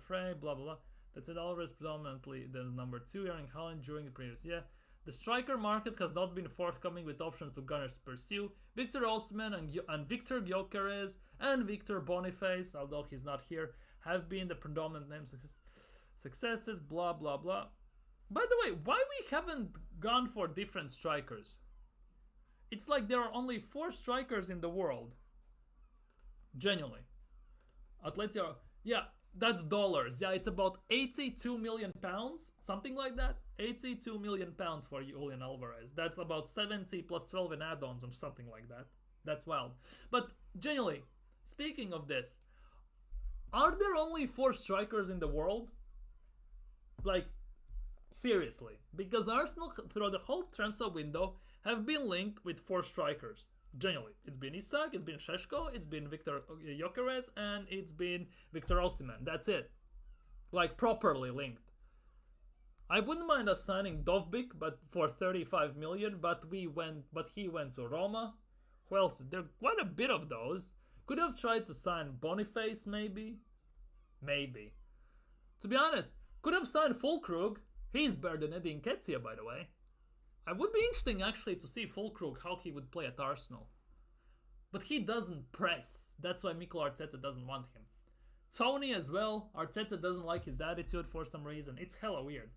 Frey, blah blah blah. That's it. Alvarez predominantly there's number 2, Erling Haaland during the previous year. The striker market has not been forthcoming with options to Gunners to pursue. Victor Osimhen and Victor Gyökeres and Victor Boniface, although he's not here, have been the predominant names successes, blah blah blah. By the way, why we haven't gone for different strikers? It's like there are only 4 strikers in the world. Genuinely. Atletico, yeah, that's dollars. Yeah, it's about 82 million pounds, something like that. 82 million pounds for Julian Alvarez. That's about 70 plus 12 in add-ons or something like that. That's wild. But genuinely, speaking of this, Are there only 4 strikers in the world? Like, seriously. Because Arsenal, throughout the whole transfer window, have been linked with 4 strikers. Genuinely. It's been Isak, it's been Šeško, it's been Viktor Gyökeres, and it's been Victor Osimhen. That's it. Like, properly linked. I wouldn't mind us signing Dovbyk, but for 35 million, but he went to Roma. Who else? There are quite a bit of those. Could have tried to sign Boniface, maybe. Maybe. To be honest, could have signed Fulkrug. He's better than Eddie Nketiah, by the way. It would be interesting, actually, to see Fulkrug, how he would play at Arsenal. But he doesn't press. That's why Mikel Arteta doesn't want him. Tony as well. Arteta doesn't like his attitude for some reason. It's hella weird.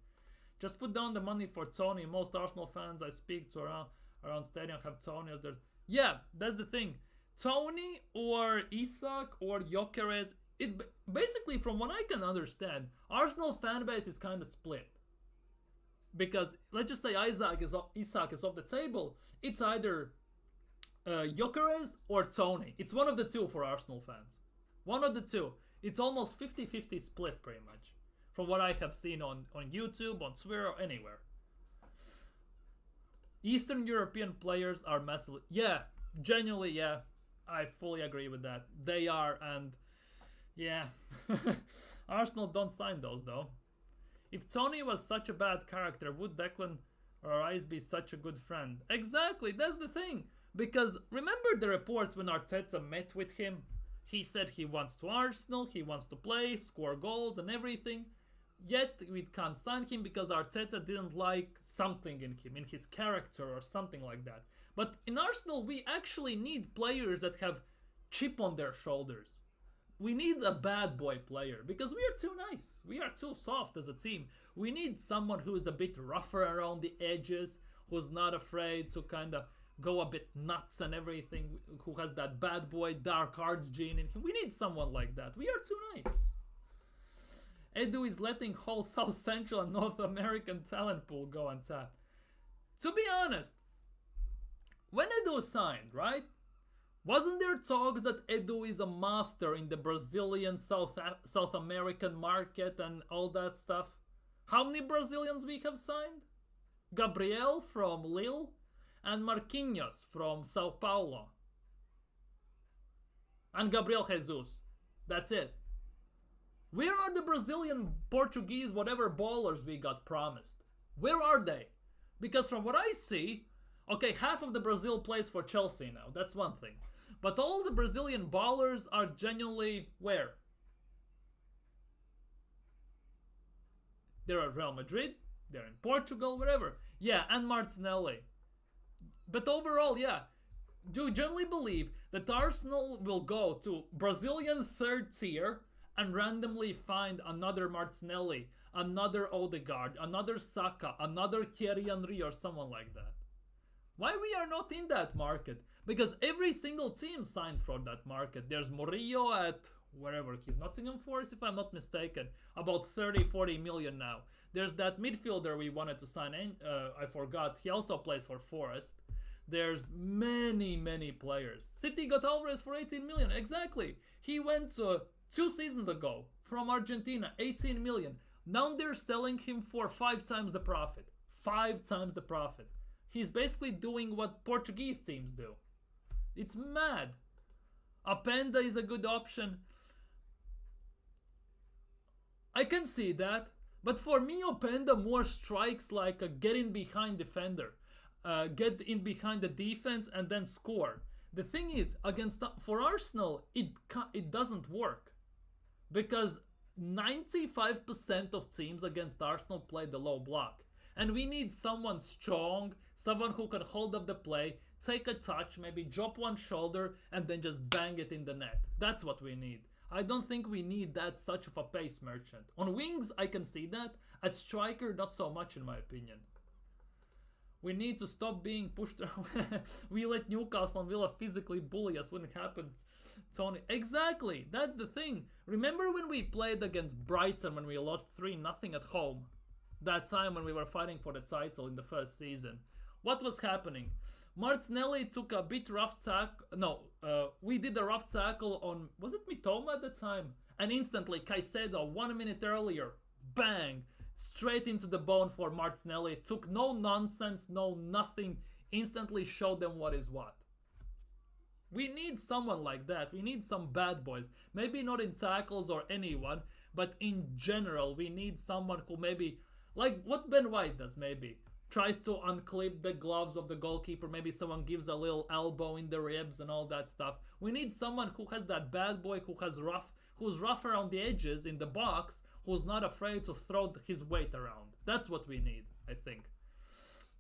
Just put down the money for Tony. Most Arsenal fans I speak to around stadium have Tony as their... Yeah, that's the thing. Tony or Isak or Gyökeres, it basically, from what I can understand, Arsenal fan base is kind of split. Because let's just say Isak is off the table. It's either Gyökeres or Tony. It's one of the two for Arsenal fans. One of the two. It's almost 50-50 split pretty much. From what I have seen on YouTube, on Twitter, or anywhere. Eastern European players are massively... Yeah, genuinely, yeah. I fully agree with that. They are, and... Yeah. Arsenal don't sign those, though. If Tony was such a bad character, would Declan Rice be such a good friend? Exactly, that's the thing. Because remember the reports when Arteta met with him? He said he wants to Arsenal, he wants to play, score goals and everything. Yet we can't sign him because Arteta didn't like something in him, in his character or something like that. But in Arsenal, we actually need players that have chip on their shoulders. We need a bad boy player because we are too nice. We are too soft as a team. We need someone who is a bit rougher around the edges, who's not afraid to kind of go a bit nuts and everything, who has that bad boy dark arts gene in him. We need someone like that. We are too nice. Edu is letting whole South Central and North American talent pool go untapped. To be honest, when Edu signed, right? Wasn't there talks that Edu is a master in the Brazilian South American market and all that stuff? How many Brazilians we have signed? Gabriel from Lille and Marquinhos from Sao Paulo. And Gabriel Jesus. That's it. Where are the Brazilian, Portuguese, whatever ballers we got promised? Where are they? Because from what I see, okay, half of the Brazil plays for Chelsea now. That's one thing. But all the Brazilian ballers are genuinely where? They're at Real Madrid, they're in Portugal, wherever. Yeah, and Martinelli. But overall, yeah, do you generally believe that Arsenal will go to Brazilian third tier and randomly find another Martinelli, another Odegaard, another Saka, another Thierry Henry or someone like that? Why we are not in that market? Because every single team signs for that market. There's Murillo at wherever he's Nottingham Forest, if I'm not mistaken, about 30-40 million now. There's that midfielder we wanted to sign in, I forgot, he also plays for Forest. There's many players. City got Alvarez for 18 million, exactly. He went 2 seasons ago from Argentina, 18 million. Now they're selling him for 5 times the profit. 5 times the profit. He's basically doing what Portuguese teams do. It's mad. Openda is a good option. I can see that. But for me, Openda more strikes like a get in behind defender. Get in behind the defense and then score. The thing is, for Arsenal, it doesn't work. Because 95% of teams against Arsenal play the low block. And we need someone strong, someone who can hold up the play, take a touch, maybe drop one shoulder, and then just bang it in the net. That's what we need. I don't think we need that such of a pace merchant. On wings, I can see that. At striker, not so much in my opinion. We need to stop being pushed around. We let Newcastle and Villa physically bully us when it happened. Tony, exactly, that's the thing. Remember when we played against Brighton when we lost 3-0 at home? That time when we were fighting for the title in the first season. What was happening? Martinelli took a bit rough tackle. No, we did a rough tackle on, was it Mitoma at the time? And instantly, Caicedo, 1 minute earlier, bang, straight into the bone for Martinelli. Took no nonsense, no nothing, instantly showed them what is what. We need someone like that. We need some bad boys. Maybe not in tackles or anyone, but in general, we need someone who maybe, like what Ben White does maybe, tries to unclip the gloves of the goalkeeper. Maybe someone gives a little elbow in the ribs and all that stuff. We need someone who has that bad boy, who's rough around the edges in the box, who's not afraid to throw his weight around. That's what we need, I think.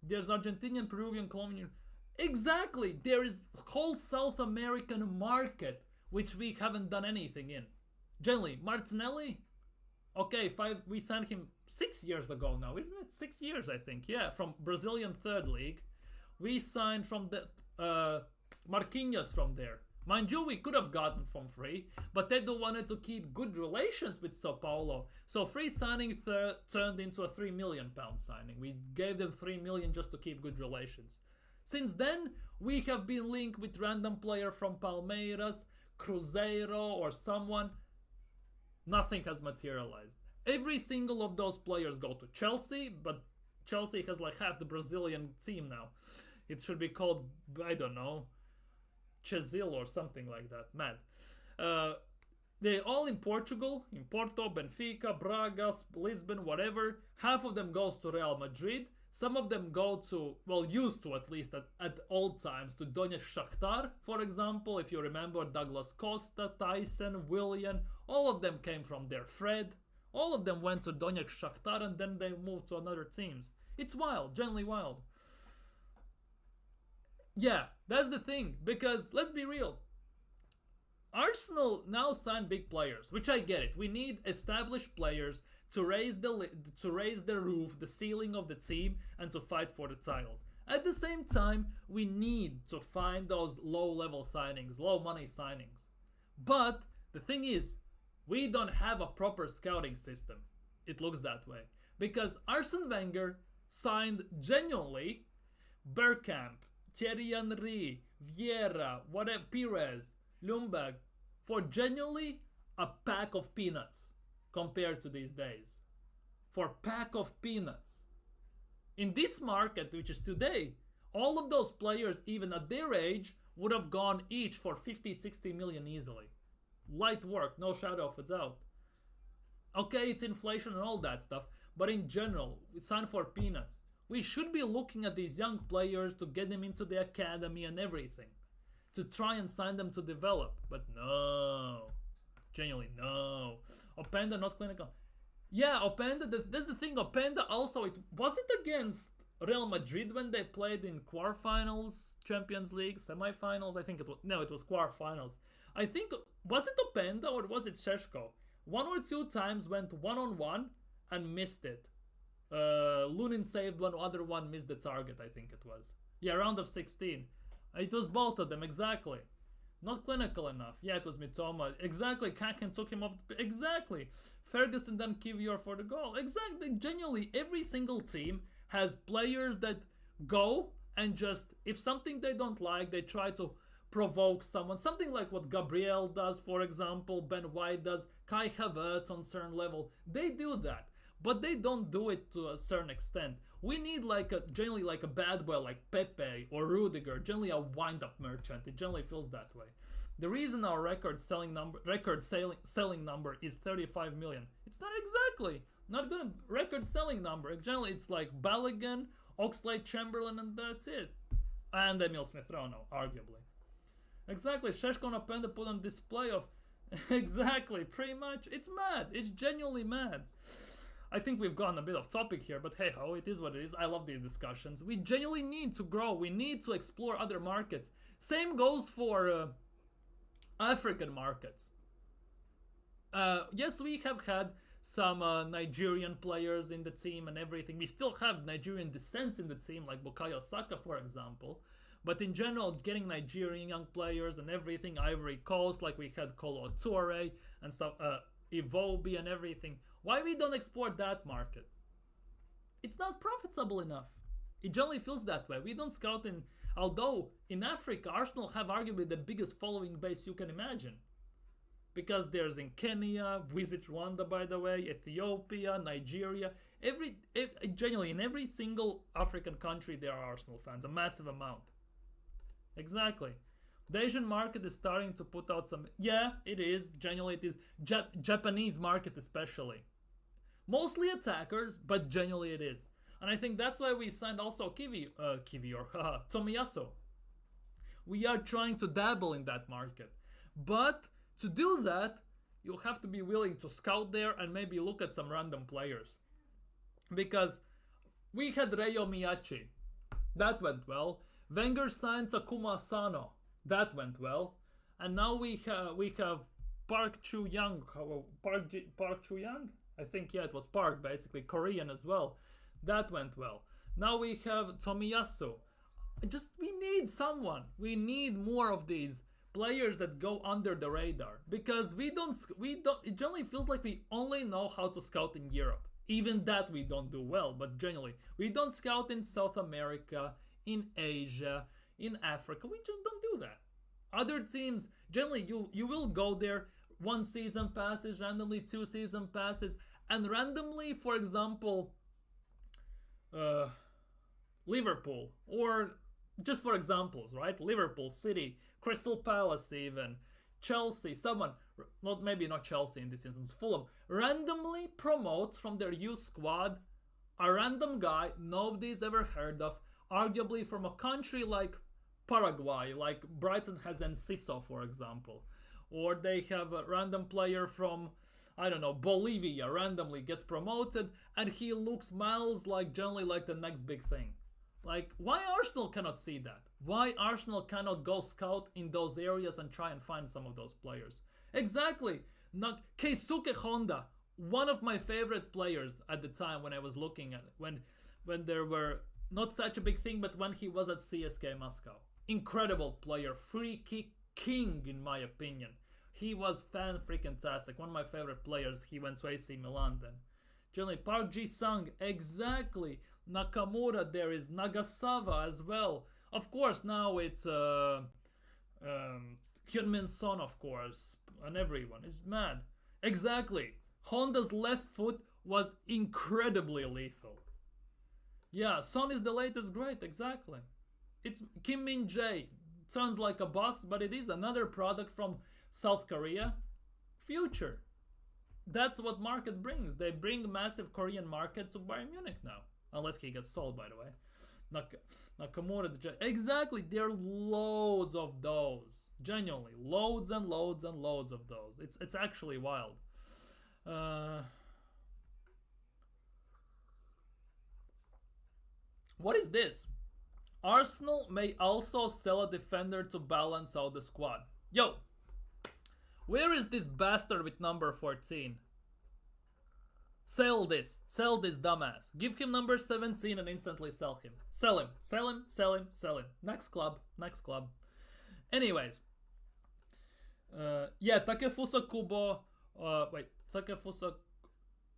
There's Argentinian, Peruvian, Colombian. Exactly! There is whole South American market which we haven't done anything in. Generally, Martinelli, okay, we signed him 6 years ago now, isn't it? 6 years, I think. Yeah, from Brazilian third league. We signed from the Marquinhos from there. Mind you, we could have gotten from free, but Edu wanted to keep good relations with Sao Paulo. So free signing turned into a £3 million signing. We gave them 3 million just to keep good relations. Since then, we have been linked with random player from Palmeiras, Cruzeiro or someone. Nothing has materialized. Every single of those players go to Chelsea, but Chelsea has like half the Brazilian team now. It should be called, I don't know, Chazil or something like that. Mad. They're all in Portugal, in Porto, Benfica, Braga, Lisbon, whatever. Half of them goes to Real Madrid. Some of them go to, well, used to at least at old times, to Donetsk Shakhtar, for example. If you remember, Douglas Costa, Tyson, Willian, all of them came from there. Fred, all of them went to Donetsk Shakhtar and then they moved to another teams. It's wild, generally wild. Yeah, that's the thing, because let's be real. Arsenal now sign big players, which I get it. We need established players to raise the roof, the ceiling of the team, and to fight for the titles. At the same time, we need to find those low-level signings, low-money signings. But the thing is, we don't have a proper scouting system. It looks that way. Because Arsene Wenger signed genuinely Bergkamp, Thierry Henry, Vieira, whatever, Pires, Ljungberg, for genuinely a pack of peanuts compared to these days. For pack of peanuts. In this market, which is today, all of those players, even at their age, would have gone each for 50, 60 million easily. Light work, no shadow of a doubt. Okay, it's inflation and all that stuff, but in general, we sign for peanuts. We should be looking at these young players to get them into the academy and everything. To try and sign them to develop. But no. Genuinely, no. Openda not clinical. Yeah, Openda, that's the thing. Openda also, was it against Real Madrid when they played in quarterfinals, Champions League, semifinals? I think it was, no, it was quarterfinals. I think, was it Openda or was it Šeško? 1 or 2 times went one-on-one and missed it. Lunin saved one, other one missed the target, I think it was. Yeah, round of 16. It was both of them, exactly. Not clinical enough. Yeah, it was Mitoma. Exactly, Kakan took him off. Exactly. Ferguson then Kivior for the goal. Exactly. Genuinely, every single team has players that go and just, if something they don't like, they try to provoke someone. Something like what Gabriel does, for example, Ben White does, Kai Havertz on certain level. They do that. But they don't do it to a certain extent. We need generally like a bad boy like Pepe or Rudiger, generally a wind-up merchant. It generally feels that way. The reason our record selling number is 35 million. It's not exactly. Not good. Record selling number. Generally, it's like Balogun, Oxlade-Chamberlain, and that's it. And Emil Smith-Rowe, arguably. Exactly. Šeško and Openda put on display of... exactly. Pretty much. It's mad. It's genuinely mad. I think we've gone a bit off topic here, but hey ho, it is what it is. I love these discussions. We genuinely need to grow. We need to explore other markets. Same goes for African markets. Yes, we have had some Nigerian players in the team and everything. We still have Nigerian descent in the team, like Bukayo Saka, for example. But in general, getting Nigerian young players and everything, Ivory Coast, like we had Kolo Toure and stuff, Iwobi and everything. Why we don't export that market? It's not profitable enough. It generally feels that way. We don't scout in... Although, in Africa, Arsenal have arguably the biggest following base you can imagine. Because there's in Kenya, visit Rwanda by the way, Ethiopia, Nigeria, genuinely in every single African country there are Arsenal fans, a massive amount. Exactly. The Asian market is starting to put out some, yeah, it is, genuinely it is, Japanese market especially. Mostly attackers, but genuinely it is. And I think that's why we signed also Tomiyasu. We are trying to dabble in that market. But to do that, you'll have to be willing to scout there and maybe look at some random players. Because we had Reyo Miyachi. That went well. Wenger signed Takuma Asano. That went well. And now we have Park Chu-young. Park Chu-young? I think, yeah, it was Park, basically. Korean as well. That went well. Now we have Tomiyasu. We need someone. We need more of these players that go under the radar. Because we don't, it generally feels like we only know how to scout in Europe. Even that we don't do well, but generally. We don't scout in South America, in Asia, in Africa. We just don't do that. Other teams, generally you will go there, 1 season passes, randomly 2 season passes, and randomly, for example, Liverpool, or just for examples, right? Liverpool, City, Crystal Palace even, Chelsea, someone, maybe not Chelsea in this instance, Fulham, randomly promotes from their youth squad a random guy nobody's ever heard of, arguably from a country like Paraguay, like Brighton has Enciso, for example. Or they have a random player from, I don't know, Bolivia randomly gets promoted and he looks miles like generally like the next big thing. Like, why Arsenal cannot see that? Why Arsenal cannot go scout in those areas and try and find some of those players? Exactly. Keisuke Honda, one of my favorite players at the time when I was looking at it, when there were not such a big thing, but when he was at CSK Moscow. Incredible player, free kick king in my opinion. He was fan-freaking-tastic, one of my favorite players. He went to AC Milan then. Generally, Park Ji-sung, exactly. Nakamura, there is Nagasawa as well. Of course, now it's Hyunmin Son, of course, and everyone. It's mad. Exactly. Honda's left foot was incredibly lethal. Yeah, Son is the latest great, exactly. It's Kim Min-jae. Sounds like a boss, but it is another product from South Korea. Future. That's what market brings. They bring massive Korean market to Bayern Munich now. Unless he gets sold, by the way. Nakamura, exactly. There are loads of those. Genuinely. Loads and loads and loads of those. It's actually wild. What is this? Arsenal may also sell a defender to balance out the squad. Yo, where is this bastard with number 14? Sell this dumbass. Give him number 17 and instantly sell him. Sell him. Next club. Anyways. Yeah, Takefusa Kubo. Takefusa.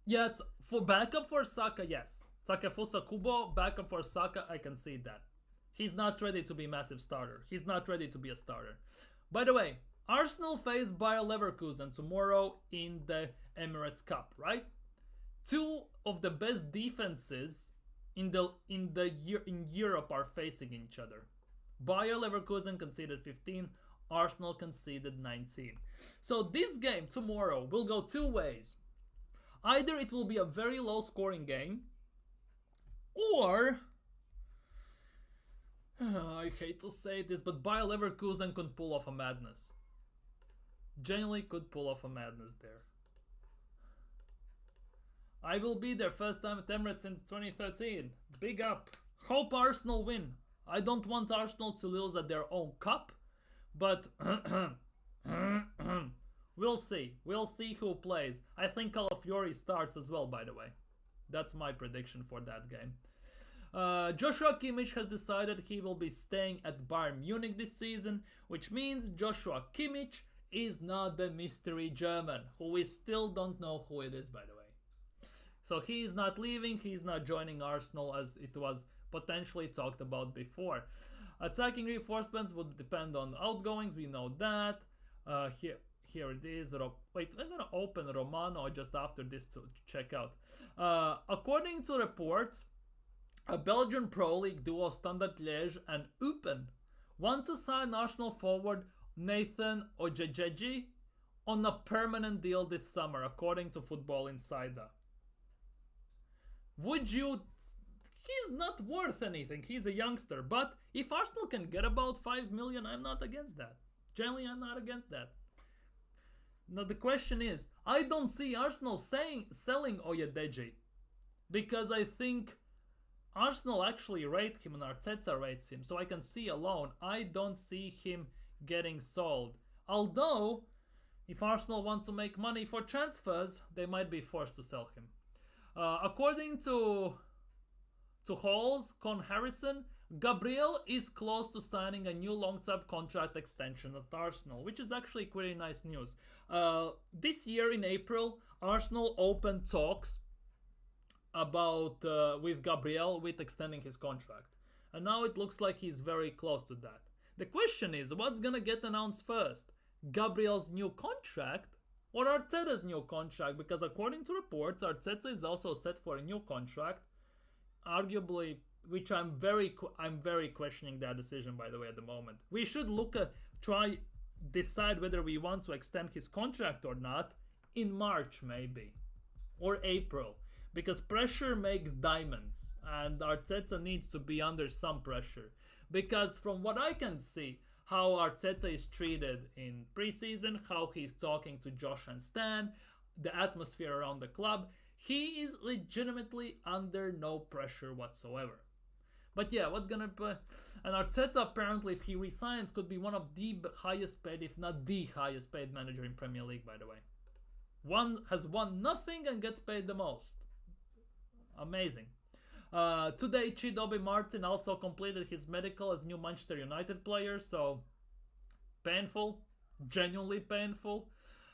Yeah, for backup for Saka, yes. Takefusa Kubo, backup for Saka, I can see that. He's not ready to be massive starter. He's not ready to be a starter. By the way, Arsenal face Bayer Leverkusen tomorrow in the Emirates Cup, right? 2 of the best defenses in Europe are facing each other. Bayer Leverkusen conceded 15, Arsenal conceded 19. So this game tomorrow will go 2 ways. Either it will be a very low scoring game, or I hate to say this, but Bayer Leverkusen could pull off a madness. Genuinely could pull off a madness there. I will be there, first time at Emirates since 2013. Big up. Hope Arsenal win. I don't want Arsenal to lose at their own cup, but we'll see. We'll see who plays. I think Calafiori starts as well, by the way. That's my prediction for that game. Joshua Kimmich has decided he will be staying at Bayern Munich this season, which means Joshua Kimmich is not the mystery German, who we still don't know who it is, by the way. So he is not leaving, he's not joining Arsenal as it was potentially talked about before. Attacking reinforcements would depend on outgoings, we know that. here it is. Wait, I'm gonna open Romano just after this to check out. According to reports, a Belgian Pro League duo Standard Liège and Eupen want to sign Arsenal forward Nathan Ojejeji on a permanent deal this summer, according to Football Insider. Would you... He's not worth anything, he's a youngster, but if Arsenal can get about 5 million, I'm not against that. Generally, I'm not against that. Now the question is, I don't see Arsenal selling Oyedeji, because I think Arsenal actually rate him and Arteta rates him, so I can see alone, I don't see him getting sold. Although, if Arsenal want to make money for transfers, they might be forced to sell him. According to Hall's, Con Harrison, Gabriel is close to signing a new long-term contract extension at Arsenal, which is actually pretty nice news. This year in April, Arsenal opened talks about with Gabriel with extending his contract, and now it looks like he's very close to that. The question is, what's gonna get announced first? Gabriel's new contract or Arteta's new contract? Because according to reports, Arteta is also set for a new contract, arguably, which I'm very questioning that decision, by the way, at the moment. We should decide whether we want to extend his contract or not in March maybe, or April, because pressure makes diamonds, and Arteta needs to be under some pressure. Because from what I can see, how Arteta is treated in preseason, how he's talking to Josh and Stan, the atmosphere around the club, he is legitimately under no pressure whatsoever. But yeah, what's gonna be... And Arteta, apparently, if he resigns, could be one of the highest paid, if not the highest paid manager in Premier League, by the way. Has won nothing and gets paid the most. Amazing. Today, Chidobe Martin also completed his medical as new Manchester United player, so painful, genuinely painful.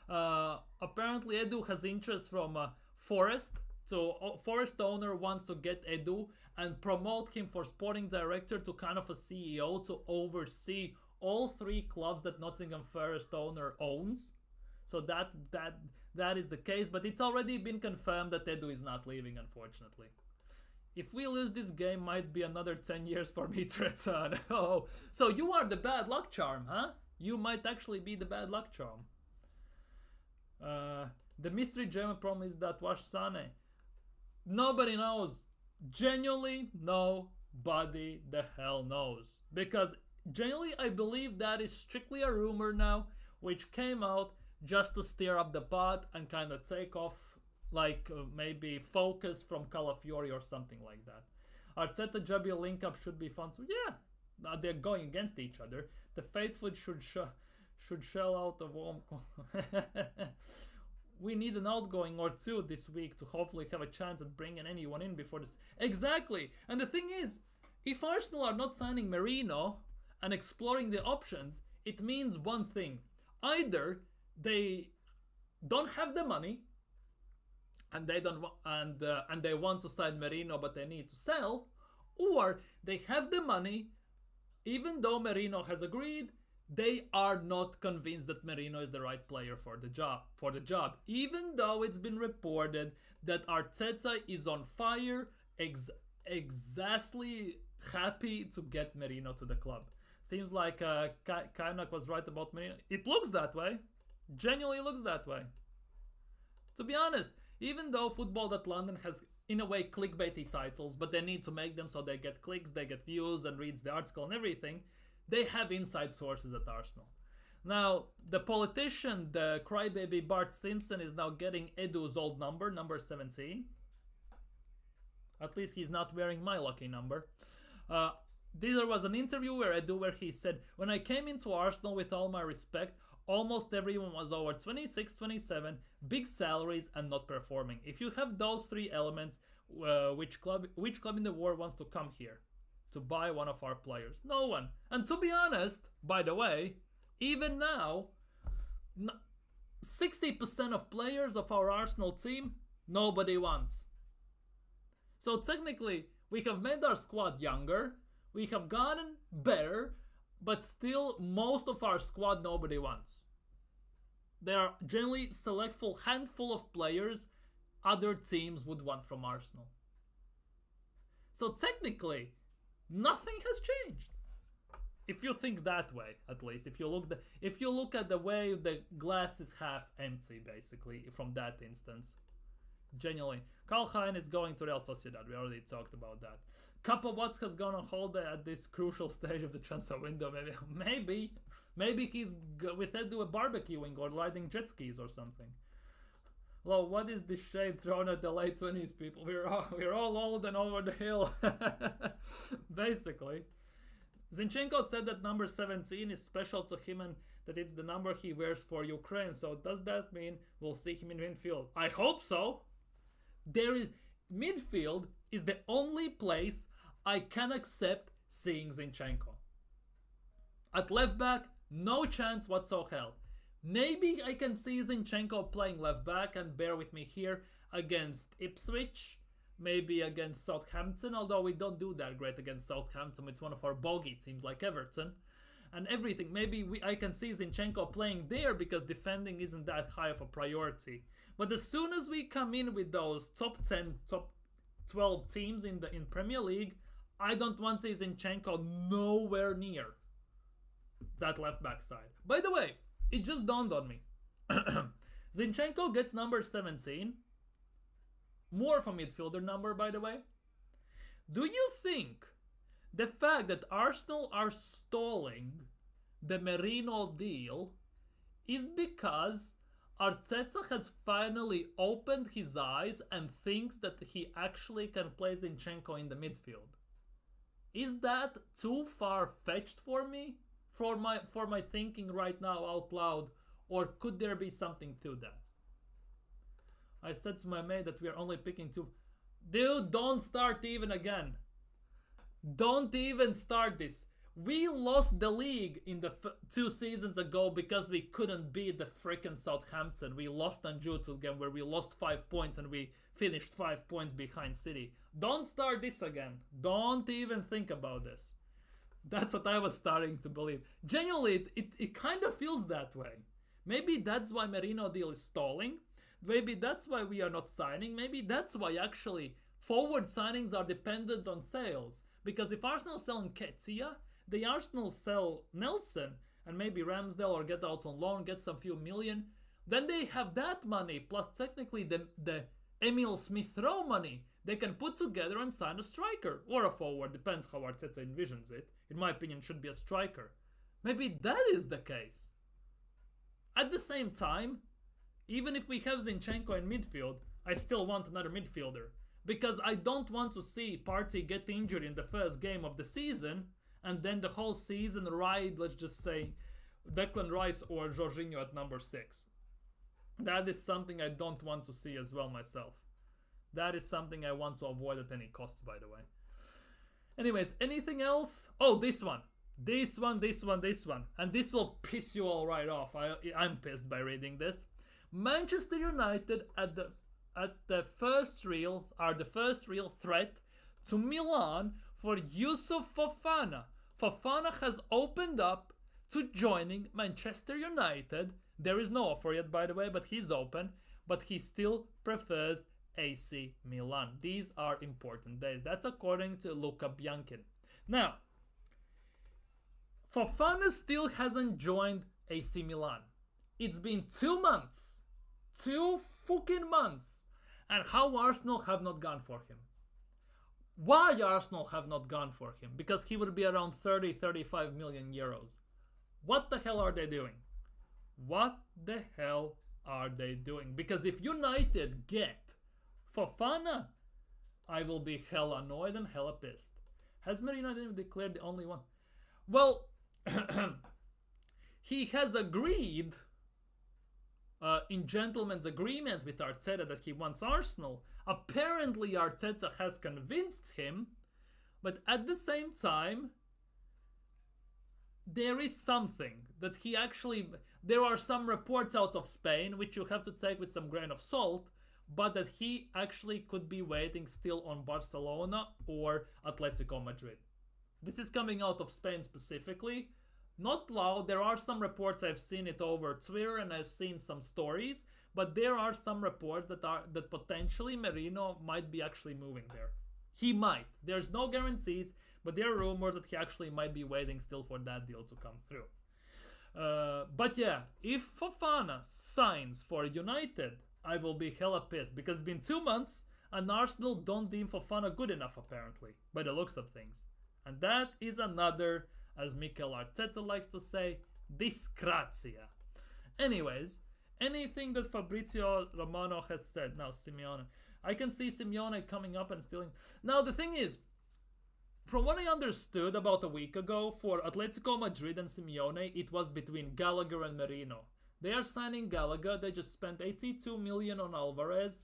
Apparently, Edu has interest from Forest. So Forest owner wants to get Edu and promote him for sporting director to kind of a CEO to oversee all 3 clubs that Nottingham Forest owner owns. So that is the case, but it's already been confirmed that Edu is not leaving, unfortunately. If we lose this game, might be another 10 years for me to return. Oh, so you are the bad luck charm, huh? You might actually be the bad luck charm. The mystery German problem is that Wash Sane. Nobody knows. Genuinely, nobody the hell knows. Because genuinely, I believe that is strictly a rumor now, which came out just to stir up the pot and kind of take off, like maybe focus from Calafiori or something like that. Arteta Jabi link up should be fun too. Yeah, they're going against each other. The faithful should shell out a warm. We need an outgoing or 2 this week to hopefully have a chance at bringing anyone in before this. Exactly. And the thing is, if Arsenal are not signing Merino and exploring the options, it means one thing: either they don't have the money and they don't and they want to sign Merino but they need to sell, or they have the money even though Merino has agreed, they are not convinced that Merino is the right player for the job, even though it's been reported that Arteta is on fire, exactly happy to get Merino to the club. Seems like Kainak was right about Merino. It looks that way. Genuinely looks that way. To be honest, even though Football.London has, in a way, clickbaity titles, but they need to make them so they get clicks, they get views, and reads the article and everything, they have inside sources at Arsenal. Now, the politician, the crybaby Bart Simpson, is now getting Edu's old number 17. At least he's not wearing my lucky number. There was an interview where he said, "When I came into Arsenal, with all my respect, almost everyone was over 26, 27, big salaries and not performing. If you have those 3 elements, which club in the world wants to come here to buy one of our players? No one." And to be honest, by the way, even now, 60% of players of our Arsenal team, nobody wants. So technically, we have made our squad younger, we have gotten better, but still most of our squad nobody wants. There are generally selectful handful of players other teams would want from Arsenal. So technically, nothing has changed. If you think that way, at least, if you look at the way the glass is half empty, basically, from that instance, genuinely, Karl Hein is going to Real Sociedad. We already talked about that. Kappa Watts has gone on holiday at this crucial stage of the transfer window. Maybe he's with Edu barbecuing or riding jet skis or something. Well, what is this shade thrown at the late 20s, people? We're all old and over the hill. Basically. Zinchenko said that number 17 is special to him and that it's the number he wears for Ukraine. So does that mean we'll see him in midfield? I hope so. Midfield is the only place I can accept seeing Zinchenko. At left back, no chance whatsoever. Maybe I can see Zinchenko playing left back, and bear with me here, against Ipswich, maybe against Southampton, although we don't do that great against Southampton. It's one of our bogey teams like Everton and everything. Maybe I can see Zinchenko playing there because defending isn't that high of a priority. But as soon as we come in with those top 10, top 12 teams in Premier League, I don't want to see Zinchenko nowhere near that left back side. By the way, it just dawned on me. Zinchenko gets number 17. More of a midfielder number, by the way. Do you think the fact that Arsenal are stalling the Merino deal is because Arteta has finally opened his eyes and thinks that he actually can play Zinchenko in the midfield? Is that too far-fetched for me? For my thinking right now out loud, or could there be something to that? I said to my mate that we are only picking two. Dude, don't start even again. Don't even start this. We lost the league in the 2 seasons ago because we couldn't beat the freaking Southampton. We lost on Juventus game where we lost 5 points and we finished 5 points behind City. Don't start this again. Don't even think about this. That's what I was starting to believe. Genuinely, it kind of feels that way. Maybe that's why Merino deal is stalling. Maybe that's why we are not signing. Maybe that's why actually forward signings are dependent on sales. Because if Arsenal sell Nketiah, the Arsenal sell Nelson and maybe Ramsdale or get out on loan, get some few million, then they have that money plus technically the Emil Smith-Rowe money they can put together and sign a striker or a forward, depends how Arteta envisions it. In my opinion, should be a striker. Maybe that is the case. At the same time, even if we have Zinchenko in midfield, I still want another midfielder. Because I don't want to see Partey get injured in the first game of the season and then the whole season ride, let's just say, Declan Rice or Jorginho at number 6. That is something I don't want to see as well myself. That is something I want to avoid at any cost, by the way. Anyways, anything else? Oh, this one. This one. And this will piss you all right off. I'm pissed by reading this. Manchester United at the first real threat to Milan for Yusuf Fofana. Fofana has opened up to joining Manchester United. There is no offer yet, by the way, but he's open. But he still prefers AC Milan. These are important days. That's according to Luca Bianchi. Now, Fofana still hasn't joined AC Milan. It's been 2 months. 2 fucking months. And how Arsenal have not gone for him. Why Arsenal have not gone for him? Because he would be around 30-35 million euros. What the hell are they doing? What the hell are they doing? Because if United get Fofana, I will be hella annoyed and hella pissed. Has Merino declared the only one? Well, he has agreed in gentleman's agreement with Arteta that he wants Arsenal. Apparently Arteta has convinced him, but at the same time, there is something that he actually... There are some reports out of Spain, which you have to take with some grain of salt, but that he actually could be waiting still on Barcelona or Atletico Madrid. This is coming out of Spain specifically. Not loud. There are some reports, I've seen it over Twitter and I've seen some stories, but there are some reports that potentially Merino might be actually moving there. He might. There's no guarantees, but there are rumors that he actually might be waiting still for that deal to come through. But yeah, if Fofana signs for United, I will be hella pissed because it's been 2 months and Arsenal don't deem Fofana good enough apparently, by the looks of things. And that is another, as Mikel Arteta likes to say, disgrazia. Anyways, anything that Fabrizio Romano has said. Now, Simeone. I can see Simeone coming up and stealing. Now, the thing is, from what I understood about a week ago, for Atletico Madrid and Simeone, it was between Gallagher and Merino. They are signing Gallagher. They just spent 82 million on Alvarez.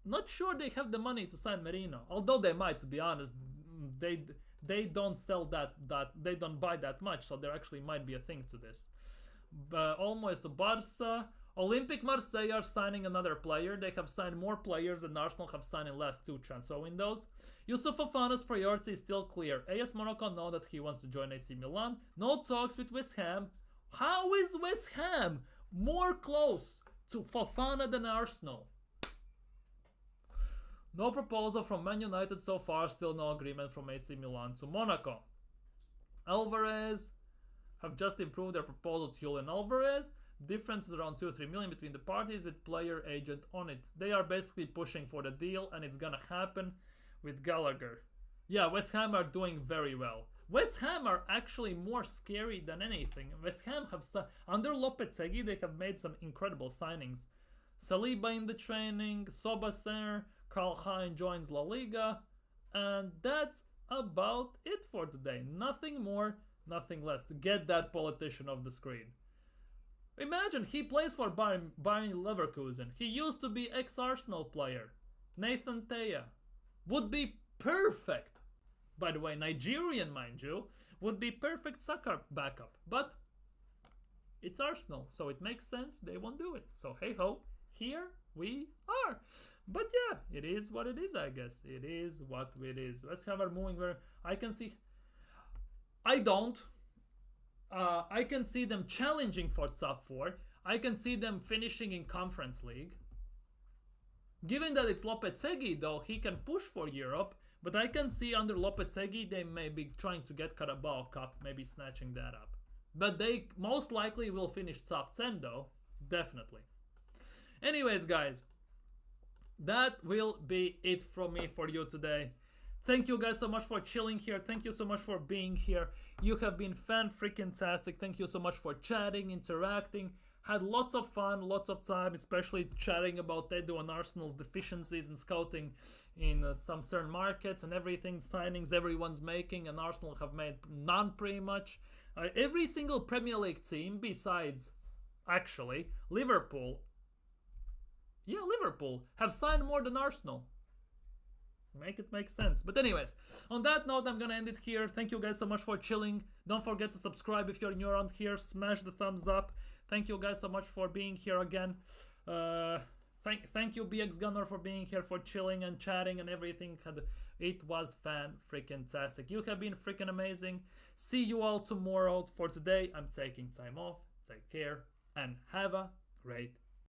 Not sure they have the money to sign Merino. Although they might, to be honest. They don't sell that they don't buy that much, so there actually might be a thing to this. Almost to Barca. Olympique Marseille are signing another player. They have signed more players than Arsenal have signed in the last 2 transfer windows. Yusuf Fofana's priority is still clear. AS Monaco know that he wants to join AC Milan. No talks with West Ham. How is West Ham more close to Fofana than Arsenal? No proposal from Man United so far. Still no agreement from AC Milan to Monaco. Alvarez have just improved their proposal to Julian Alvarez. Difference is around 2 or 3 million between the parties with player agent on it. They are basically pushing for the deal and it's gonna happen with Gallagher. Yeah, West Ham are doing very well. West Ham are actually more scary than anything. West Ham have, under Lopetegui, they have made some incredible signings. Saliba in the training, Sobaser, Karl Hein joins La Liga, and that's about it for today. Nothing more, nothing less. To get that politician off the screen. Imagine he plays for Bayern Leverkusen. He used to be ex-Arsenal player. Nathan Teya. Would be perfect. By the way, Nigerian, mind you. Would be perfect soccer backup. But it's Arsenal, so it makes sense. They won't do it. So hey ho, here we are. But yeah, it is what it is, I guess. It is what it is. Let's have our moving where I can see. I don't. I can see them challenging for top 4. I can see them finishing in Conference League. Given that it's Lopetegui, though, he can push for Europe. But I can see under Lopetegui, they may be trying to get Carabao Cup, maybe snatching that up. But they most likely will finish top 10, though. Definitely. Anyways, guys. That will be it from me for you today. Thank you guys so much for chilling here. Thank you so much for being here. You have been fan-freaking-tastic. Thank you so much for chatting, interacting. Had lots of fun, lots of time, especially chatting about Edu and Arsenal's deficiencies in scouting in some certain markets and everything, signings everyone's making, and Arsenal have made none pretty much. Every single Premier League team besides, actually, Liverpool, have signed more than Arsenal. Make it make sense. But anyways, on that note, I'm gonna end it here. Thank you guys so much for chilling. Don't forget to subscribe if you're new around here. Smash the thumbs up. Thank you guys so much for being here again. Thank you BX Gunner for being here, for chilling and chatting and everything. It was fan-freaking-tastic. You have been freaking amazing. See you all tomorrow. For today, I'm taking time off. Take care and have a great